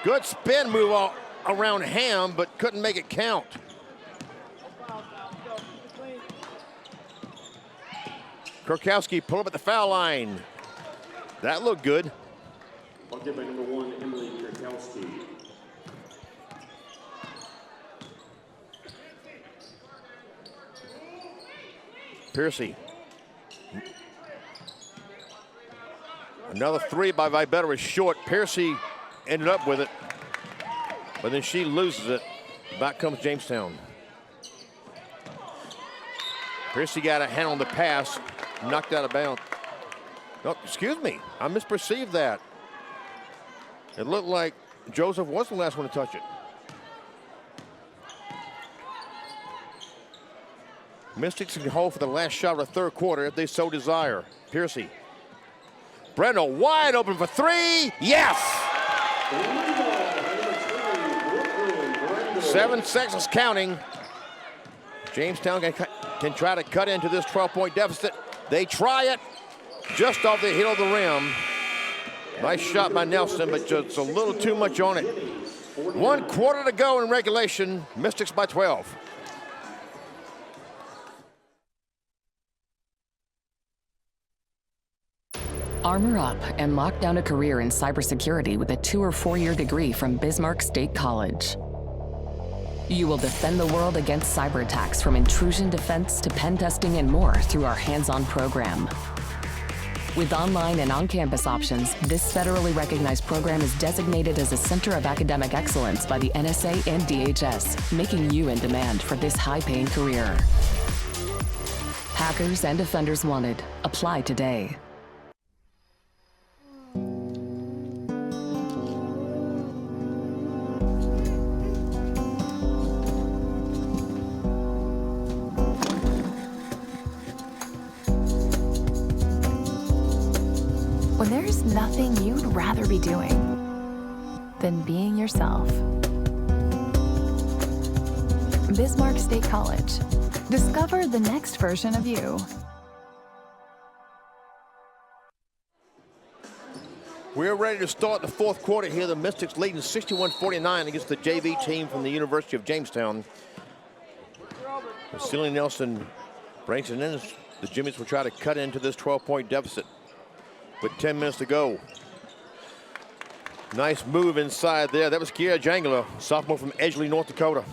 Good spin move around Ham, but couldn't make it count. Kurkowski pull up at the foul line. That looked good.
Bucket by number 1, Emily Kurkowski.
Piercy. Another 3 by Vibeto is short. Piercy ended up with it, but then she loses it. Back comes Jamestown. Piercy got a hand on the pass, knocked out of bounds. Oh, excuse me, I misperceived that. It looked like Joseph was the last one to touch it. Mystics can hold for the last shot of the third quarter if they so desire. Piercy. Brenda wide open for three. Yes! 7 seconds counting. Jamestown can try to cut into this 12-point deficit. They try it just off the heel of the rim. Nice shot by Nelson, but just a little too much on it. 1 quarter to go in regulation. Mystics by 12.
Armor up and lock down a career in cybersecurity with a 2- or 4-year degree from Bismarck State College. You will defend the world against cyber attacks, from intrusion defense to pen testing and more, through our hands-on program. With online and on-campus options, this federally recognized program is designated as a Center of Academic Excellence by the NSA and DHS, making you in demand for this high-paying career. Hackers and offenders wanted. Apply today.
When there's nothing you'd rather be doing than being yourself. Bismarck State College. Discover the next version of you.
We're ready to start the 4th quarter here. The Mystics leading 61-49 against the JV team from the University of Jamestown. Celie Nelson brings it in. The Jimmies will try to cut into this 12-point deficit with 10 minutes to go. Nice move inside there. That was Kiera Jangler, sophomore from Edgeley, North Dakota.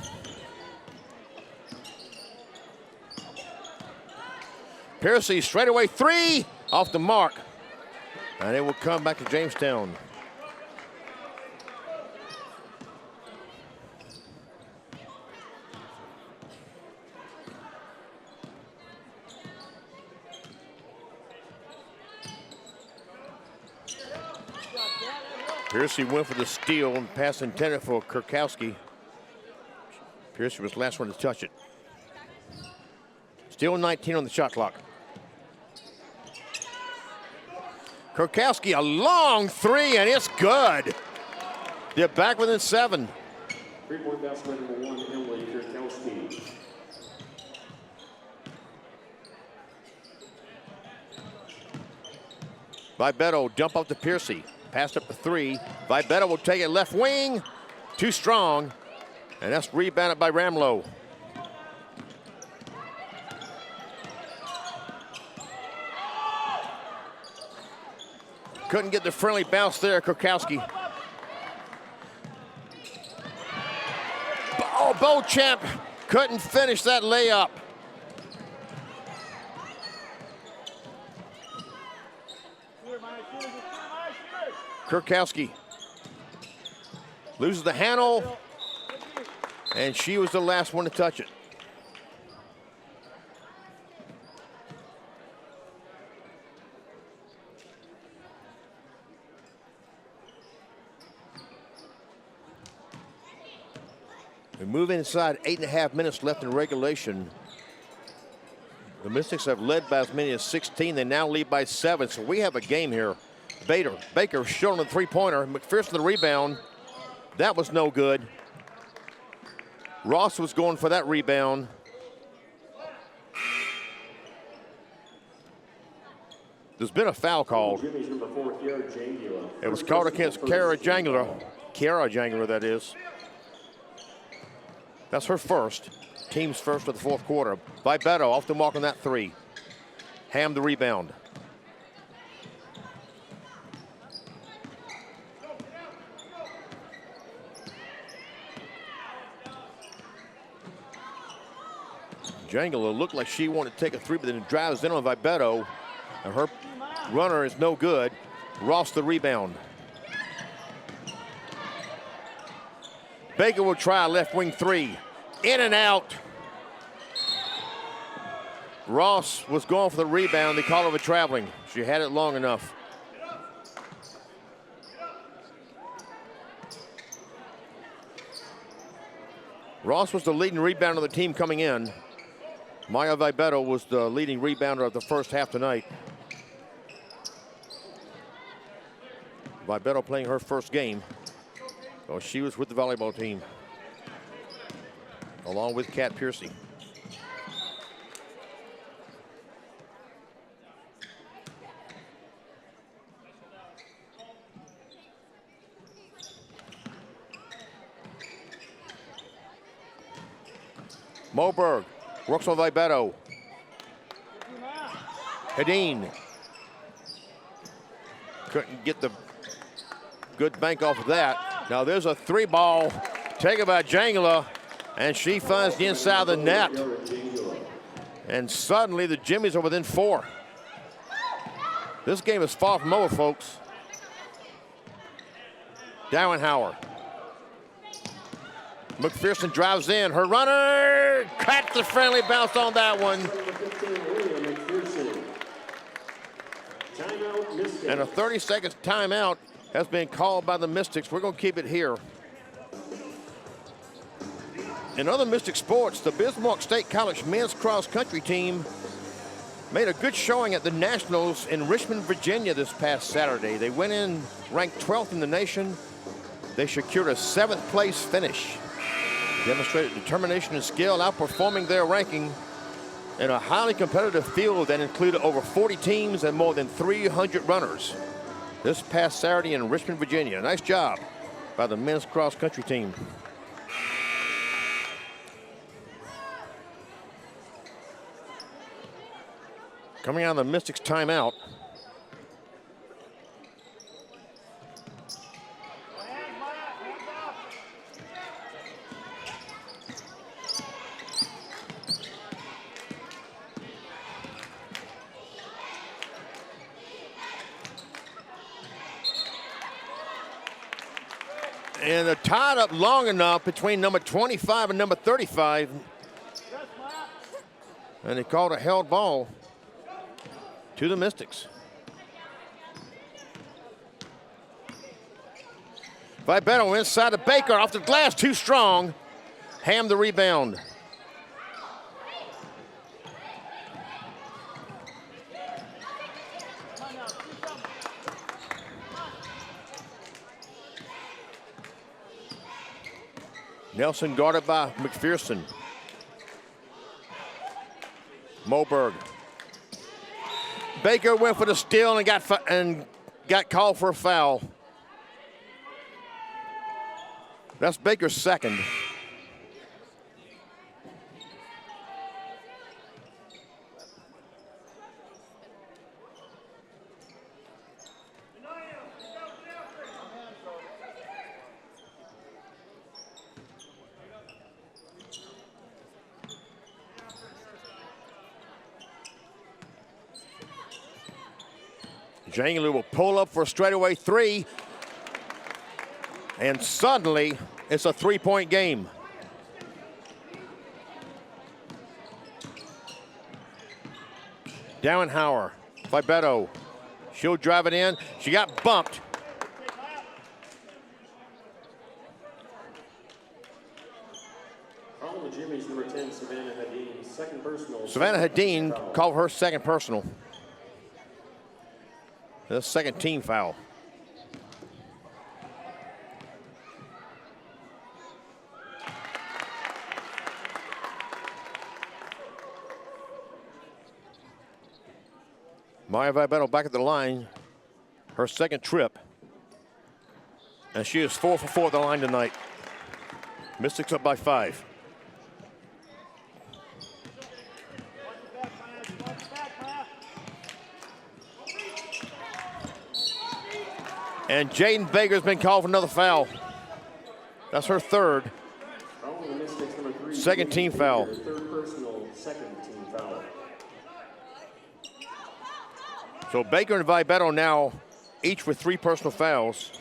Piercy straightaway 3 off the mark. And it will come back to Jamestown. Piercy went for the steal and pass intended for Kurkowski. Piercy was the last one to touch it. Still 19 on the shot clock. Kurkowski, a long 3, and it's good. They're back within 7.
3-point basket number 1, Emily Kurkowski.
Vibeto dump up to Piercy. Passed up to 3. Vibeto will take it left wing. Too strong. And that's rebounded by Ramlow. Couldn't get the friendly bounce there, Kurkowski. Oh, Beauchamp couldn't finish that layup. Kurkowski loses the handle, and she was the last one to touch it. We move inside, 8.5 minutes left in regulation. The Mystics have led by as many as 16. They now lead by 7, so we have a game here. Baker showing the 3-pointer. McPherson the rebound. That was no good. Ross was going for that rebound. There's been a foul called. It was called against Kiera Jangler, that is. That's her first. Team's first of the 4th quarter. Vibeto off the mark on that 3. Ham the rebound. Jangler looked like she wanted to take a 3, but then drives in on Vibeto. And her runner is no good. Ross the rebound. Baker will try a left wing 3. In and out. Ross was going for the rebound. They call it a traveling. She had it long enough. Ross was the leading rebounder of the team coming in. Maya Vibeto was the leading rebounder of the first half tonight. Vibeto playing her first game. So she was with the volleyball team, along with Kat Piercy. Moberg works on Vibeto. Hedin couldn't get the good bank off of that. Now there's a 3-ball taken by Jangler, and she finds the inside of the net. And suddenly the Jimmies are within 4. This game is far from over, folks. Dauenhauer. McPherson drives in. Her runner cracked the friendly bounce on that one. And a 30-second timeout has been called by the Mystics. We're going to keep it here. In other Mystic sports, the Bismarck State College men's cross country team made a good showing at the Nationals in Richmond, Virginia this past Saturday. They went in ranked 12th in the nation. They secured a 7th place finish. Demonstrated determination and skill, outperforming their ranking in a highly competitive field that included over 40 teams and more than 300 runners this past Saturday in Richmond, Virginia. Nice job by the men's cross country team. Coming out of the Mystics timeout. And they're tied up long enough between number 25 and number 35. And they called a held ball to the Mystics. Vibeto inside of Baker, off the glass, too strong. Ham the rebound. Nelson guarded by McPherson. Moberg. Baker went for the steal and got called for a foul. That's Baker's second. Jangler will pull up for a straightaway 3. And suddenly, it's a 3-point game. Dauenhauer, Vibeto. She'll drive it in. She got bumped.
All the Jimmies, number 10, Savannah Hedin, second personal.
Savannah Hedin called her second personal. The second team foul. Maya Vibeto back at the line, her second trip. And she is 4 for 4 at the line tonight. Mystics up by 5. And Jaden Baker's been called for another foul. That's her third. Second team foul.
Third personal, second team foul.
So Baker and Vibeto now each with 3 personal fouls.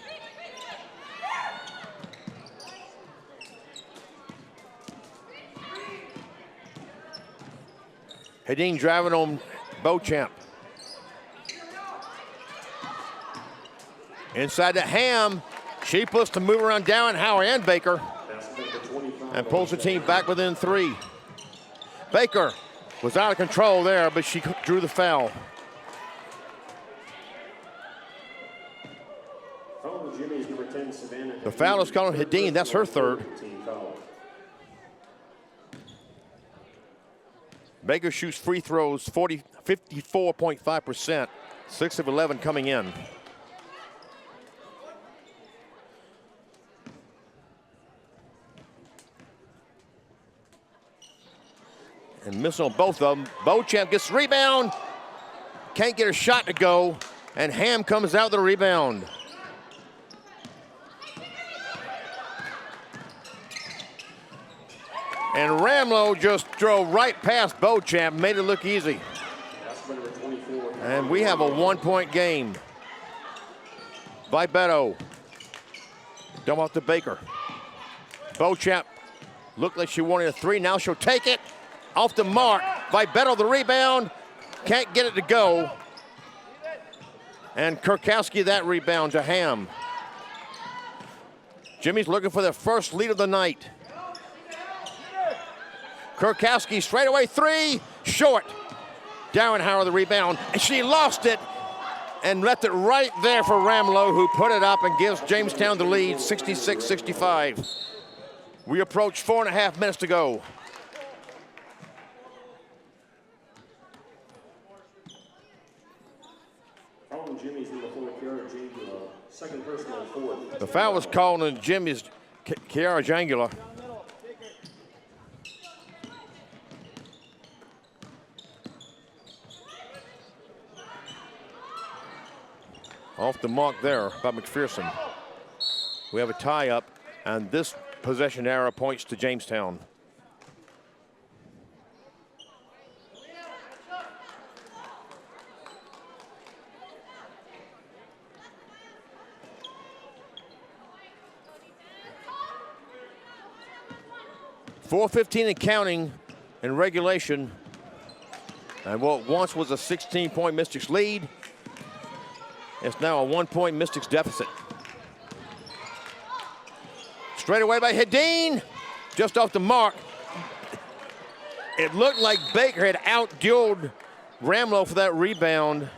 Hedin driving on Beauchamp. Inside to Ham. She puts the move around Dauenhauer and Baker and pulls the team back within 3. Baker was out of control there, but she drew the foul. The foul is called on Hedin. That's her third.
Team foul.
Baker shoots free throws 54.5%, 6 of 11 coming in. And missing on both of them. Beauchamp gets the rebound. Can't get a shot to go. And Ham comes out with the rebound. And Ramlow just drove right past Beauchamp, made it look easy.
Number 24.
And we have a 1-point game. Vibetto. Dump off to Baker. Beauchamp looked like she wanted a three. Now she'll take it. Off the mark. Vibetto the rebound. Can't get it to go. And Kurkowski that rebound to Ham. Jimmy's looking for their first lead of the night. Kurkowski straightaway three. Short. Dowenhauer the rebound. And she lost it and left it right there for Ramlow, who put it up and gives Jamestown the lead, 66-65. We approach 4.5 minutes to go.
Foul Jimmy's number 4, Kiara Jangula. Second personal, fourth.
The foul was called on Jimmy's Kiara Jangula. Off the mark there by McPherson. We have a tie up, and this possession arrow points to Jamestown. .4:15 and counting in regulation. And what once was a 16-point Mystics lead, it's now a 1-point Mystics deficit. Straight away by Hedin, just off the mark. It looked like Baker had out-dueled Ramlow for that rebound.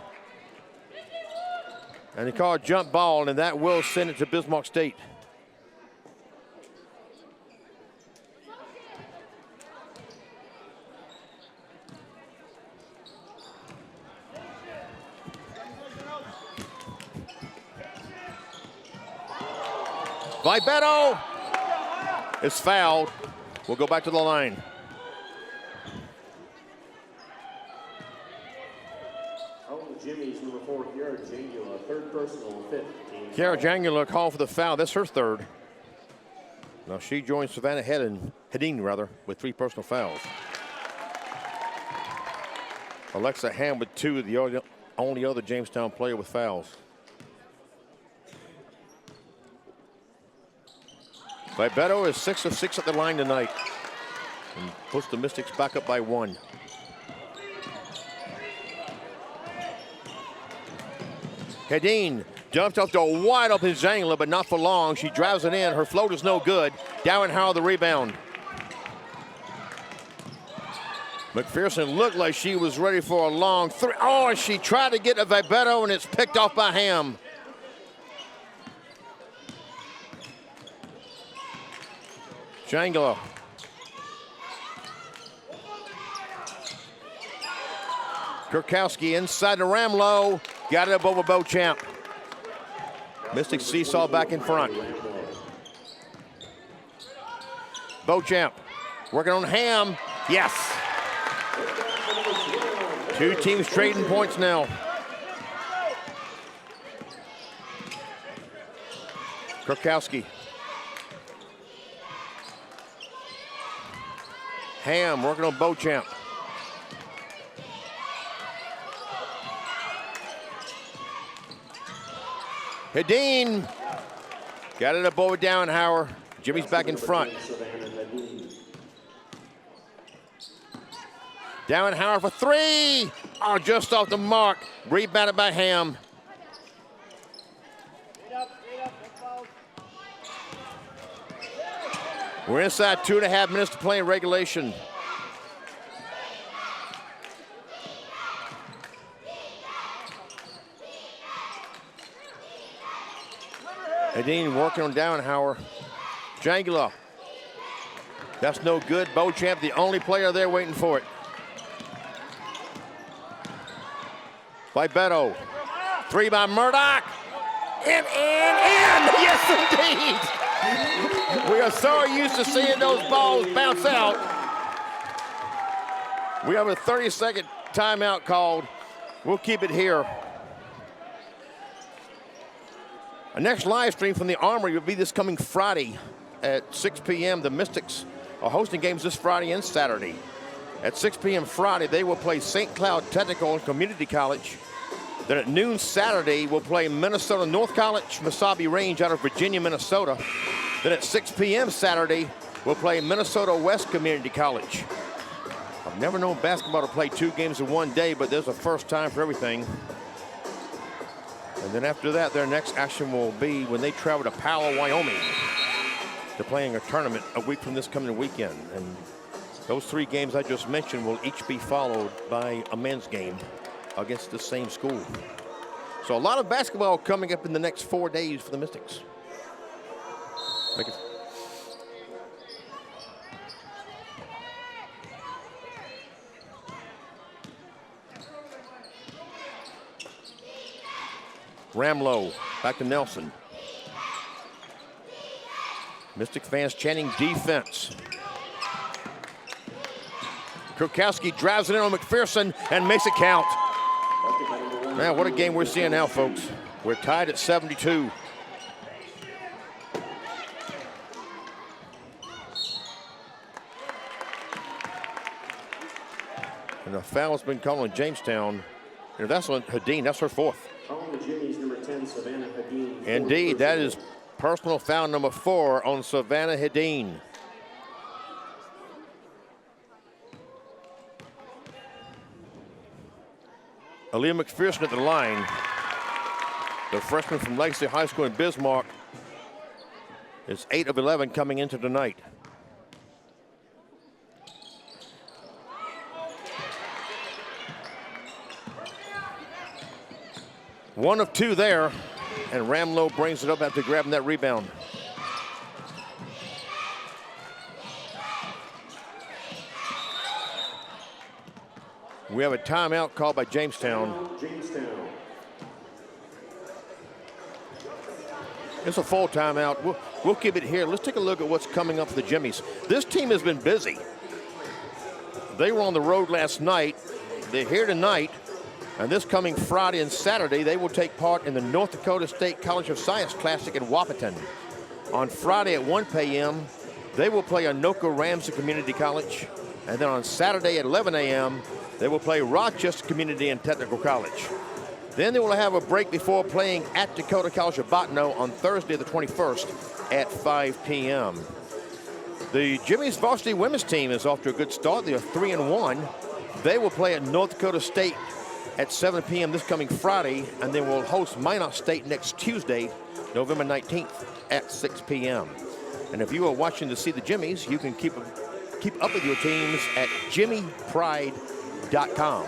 And he called a jump ball, and that will send it to Bismarck State. Vibetto is fouled. We'll go back to the line.
Jimmy's number 4, Kiara Jangula. Third personal, fifth.
Kiara Jangula called for the foul. That's her third. Now she joins Savannah Hedin with 3 personal fouls. Alexa Ham with 2, the only other Jamestown player with fouls. Vibetto is 6 of 6 at the line tonight and puts the Mystics back up by 1. Hedin jumped off to a wide open Jangula, but not for long. She drives it in. Her float is no good. Dowenhauer the rebound. McPherson looked like she was ready for a long three. Oh, and she tried to get to Vibetto, and it's picked off by Ham. Jangula. Kurkowski inside to Ramlow. Got it up over Beauchamp. Mystics seesaw back in front. Beauchamp working on Ham. Yes. 2 teams trading points now. Kurkowski. Ham working on Beauchamp. Hedin got it up over Dowenhauer. Jimmy's back in front. Dowenhauer for 3. Oh, just off the mark. Rebounded by Ham. We're inside 2.5 minutes to play in regulation. Hedin working on Downhauer. Jangula. That's no good. Beauchamp, the only player there waiting for it. By Beto. 3 by Murdoch. In. Yes, indeed. We are so used to seeing those balls bounce out. We have a 30-second timeout called. We'll keep it here. Our next live stream from the Armory will be this coming Friday at 6 p.m. The Mystics are hosting games this Friday and Saturday. At 6 p.m. Friday, they will play St. Cloud Technical and Community College. Then at noon Saturday, we'll play Minnesota North College, Mesabi Range out of Virginia, Minnesota. Then at 6 p.m. Saturday, we'll play Minnesota West Community College. I've never known basketball to play 2 games in one day, but there's a first time for everything. And then after that, their next action will be when they travel to Powell, Wyoming. They're playing a tournament a week from this coming weekend. And those 3 games I just mentioned will each be followed by a men's game against the same school. So a lot of basketball coming up in the next 4 days for the Mystics. Ramlow, back to Nelson. Mystic fans chanting defense. Kurkowski drives it in on McPherson and makes it count. Man, what a game we're seeing now, folks. We're tied at 72. And a foul's been called on Jamestown. And that's on Hedin, that's her 4th.
Calling the Jimmies, number 10, Savannah Hedin.
Indeed, that is personal foul number 4 on Savannah Hedin. Aaliyah McPherson at the line. The freshman from Legacy High School in Bismarck is 8 of 11 coming into tonight. One of 2 there, and Ramlow brings it up after grabbing that rebound. We have a timeout called by Jamestown. It's a full timeout. We'll keep it here. Let's take a look at what's coming up for the Jimmies. This team has been busy. They were on the road last night. They're here tonight. And this coming Friday and Saturday, they will take part in the North Dakota State College of Science Classic in Wahpeton. On Friday at 1 p.m., they will play Anoka Ramsey Community College. And then on Saturday at 11 a.m., they will play Rochester Community and Technical College. Then they will have a break before playing at Dakota College of Bottineau on Thursday the 21st at 5 p.m. The Jimmy's varsity women's team is off to a good start. They are 3-1. They will play at North Dakota State at 7 p.m. this coming Friday, and then we'll host Minot State next Tuesday, November 19th at 6 p.m. And if you are watching to see the Jimmies, you can keep up with your teams at jimmypride.com.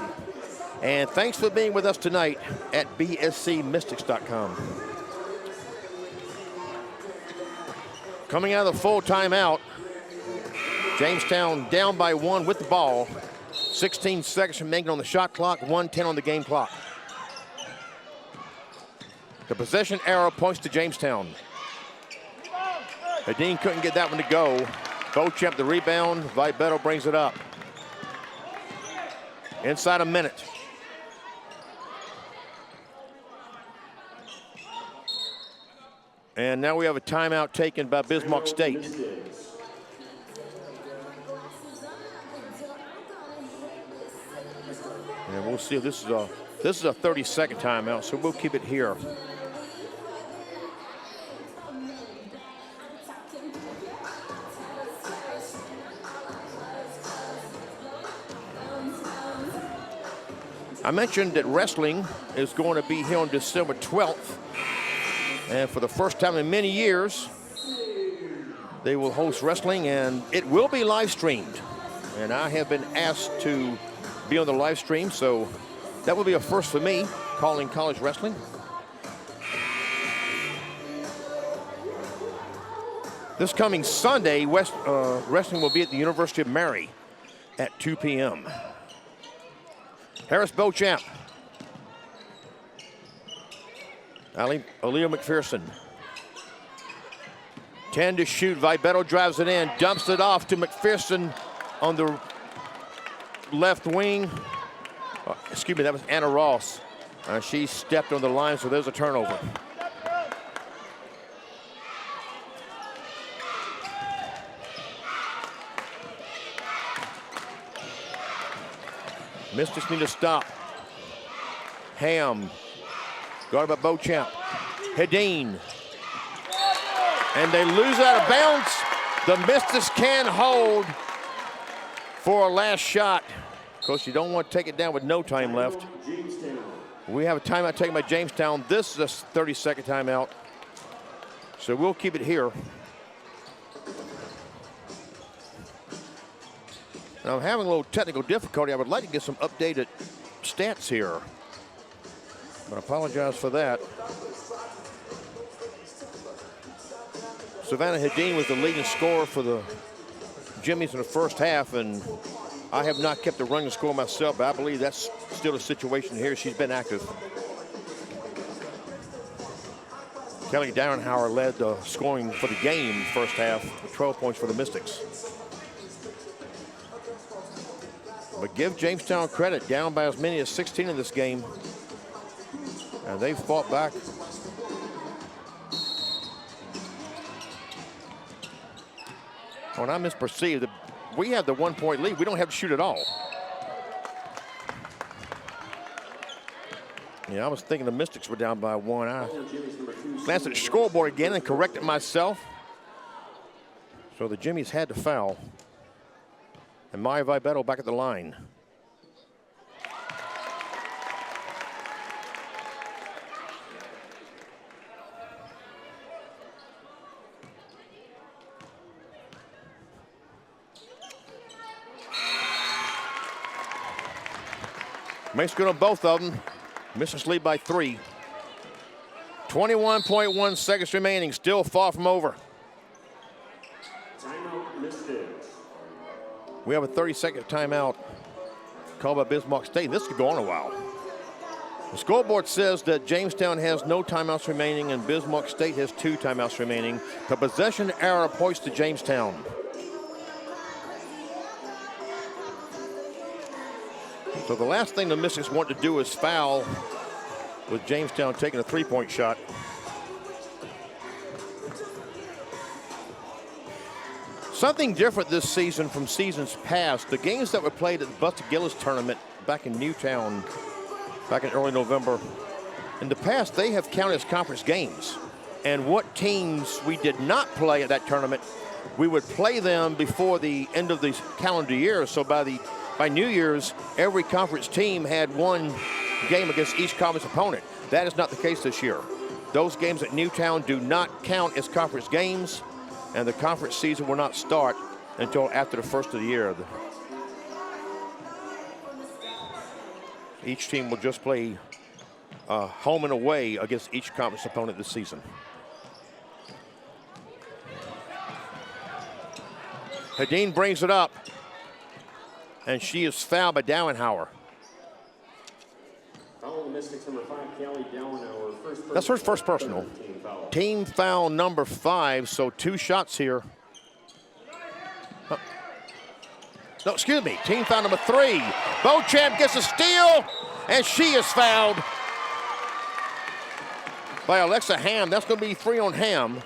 And thanks for being with us tonight at bscmystics.com. Coming out of the full timeout, Jamestown down by 1 with the ball. 16 seconds remaining on the shot clock, 1:10 on the game clock. The possession arrow points to Jamestown. Hedin couldn't get that one to go. Beauchamp the rebound. Vibeto brings it up. Inside a minute. And now we have a timeout taken by Bismarck State. And we'll see if this is a 30-second timeout, so we'll keep it here. I mentioned that wrestling is going to be here on December 12th. And for the first time in many years, they will host wrestling, and it will be live streamed. And I have been asked to be on the live stream, so that will be a first for me, calling college wrestling. This coming Sunday, wrestling will be at the University of Mary at 2 p.m. Harris Beauchamp. Aaliyah McPherson. 10 to shoot. Vibetto drives it in, dumps it off to McPherson on the left wing. Excuse me, that was Anna Ross. She stepped on the line, so there's a turnover. Mystics need to stop. Ham, guarded by Beauchamp. Hedin. And they lose out of bounds. The Mystics can hold for a last shot. Of course, you don't want to take it down with no time left. We have a timeout taken by Jamestown. This is a 30-second timeout. So we'll keep it here. And I'm having a little technical difficulty. I would like to get some updated stats here. But I apologize for that. Savannah Hedin was the leading scorer for the Jimmies in the first half, and I have not kept the running score myself, but I believe that's still the situation here. She's been active. Kelly Dowenhauer led the scoring for the game first half with 12 points for the Mystics. But give Jamestown credit, down by as many as 16 in this game, and they've fought back. When I misperceived, we have the 1 point lead. We don't have to shoot at all. Yeah, I was thinking the Mystics were down by 1. I glanced at the scoreboard again and corrected myself. So the Jimmies had to foul. And Maya Vibetto back at the line. Makes good on both of them. Mystics lead by 3. 21.1 seconds remaining, still far from over.
Timeout, Mystics.
We have a 30-second timeout called by Bismarck State. This could go on a while. The scoreboard says that Jamestown has no timeouts remaining and Bismarck State has 2 timeouts remaining. The possession arrow points to Jamestown. So the last thing the Mystics want to do is foul with Jamestown taking a 3-point shot. Something different this season from seasons past. The games that were played at the Buster Gillis tournament back in Newtown back in early November, in the past they have counted as conference games. And what teams we did not play at that tournament, we would play them before the end of the calendar year. So by New Year's, every conference team had one game against each conference opponent. That is not the case this year. Those games at Newtown do not count as conference games, and the conference season will not start until after the first of the year. Each team will just play home and away against each conference opponent this season. Hedin brings it up. And she is fouled by Dowenhauer.
Foul the Mystics, number 5, Kelly Dowenhauer.
That's her first personal. Team foul number 5, so 2 shots here. No, excuse me, team foul number 3. Beauchamp gets a steal, and she is fouled by Alexa Ham. That's going to be 3 on Ham.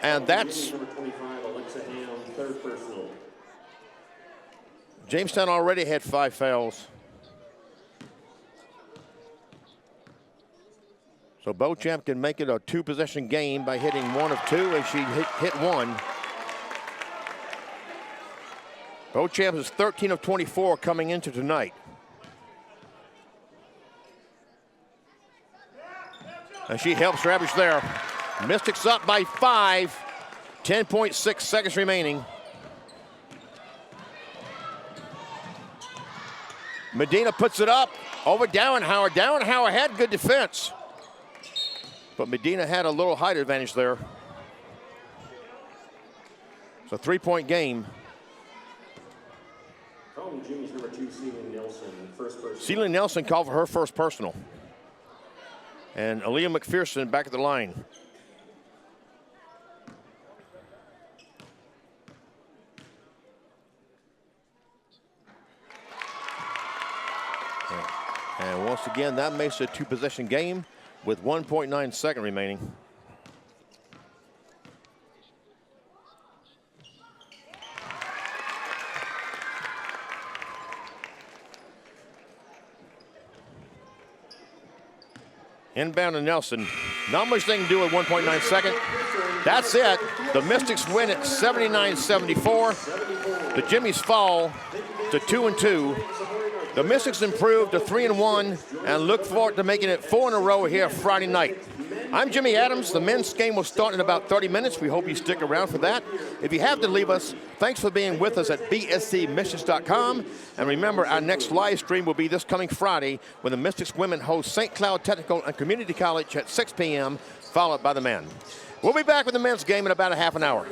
And that's
number 25, Alexa Ham, 3rd personal.
Jamestown already had 5 fouls. So Beauchamp can make it a 2-possession game by hitting 1 of 2, and she hit 1. Beauchamp is 13 of 24 coming into tonight. And she helps Ravage there. Mystics up by 5, 10.6 seconds remaining. Medina puts it up over Dowenhauer. Dowenhauer had good defense, but Medina had a little height advantage there. It's a 3-point game.
Calling Jimmy's number 2, Celine Nelson, first person.
Celine Nelson called for her first personal. And Aaliyah McPherson back at the line. And once again, that makes it a 2-possession game with 1.9 seconds remaining. Inbound to Nelson. Not much they can do with 1.9 seconds. That's it. The Mystics win at 79-74. The Jimmies fall to 2-2. The Mystics improved to 3-1 and look forward to making it 4 in a row here Friday night. I'm Jimmy Adams. The men's game will start in about 30 minutes. We hope you stick around for that. If you have to leave us, thanks for being with us at bscmystics.com. And remember, our next live stream will be this coming Friday when the Mystics women host St. Cloud Technical and Community College at 6 p.m., followed by the men. We'll be back with the men's game in about a half an hour.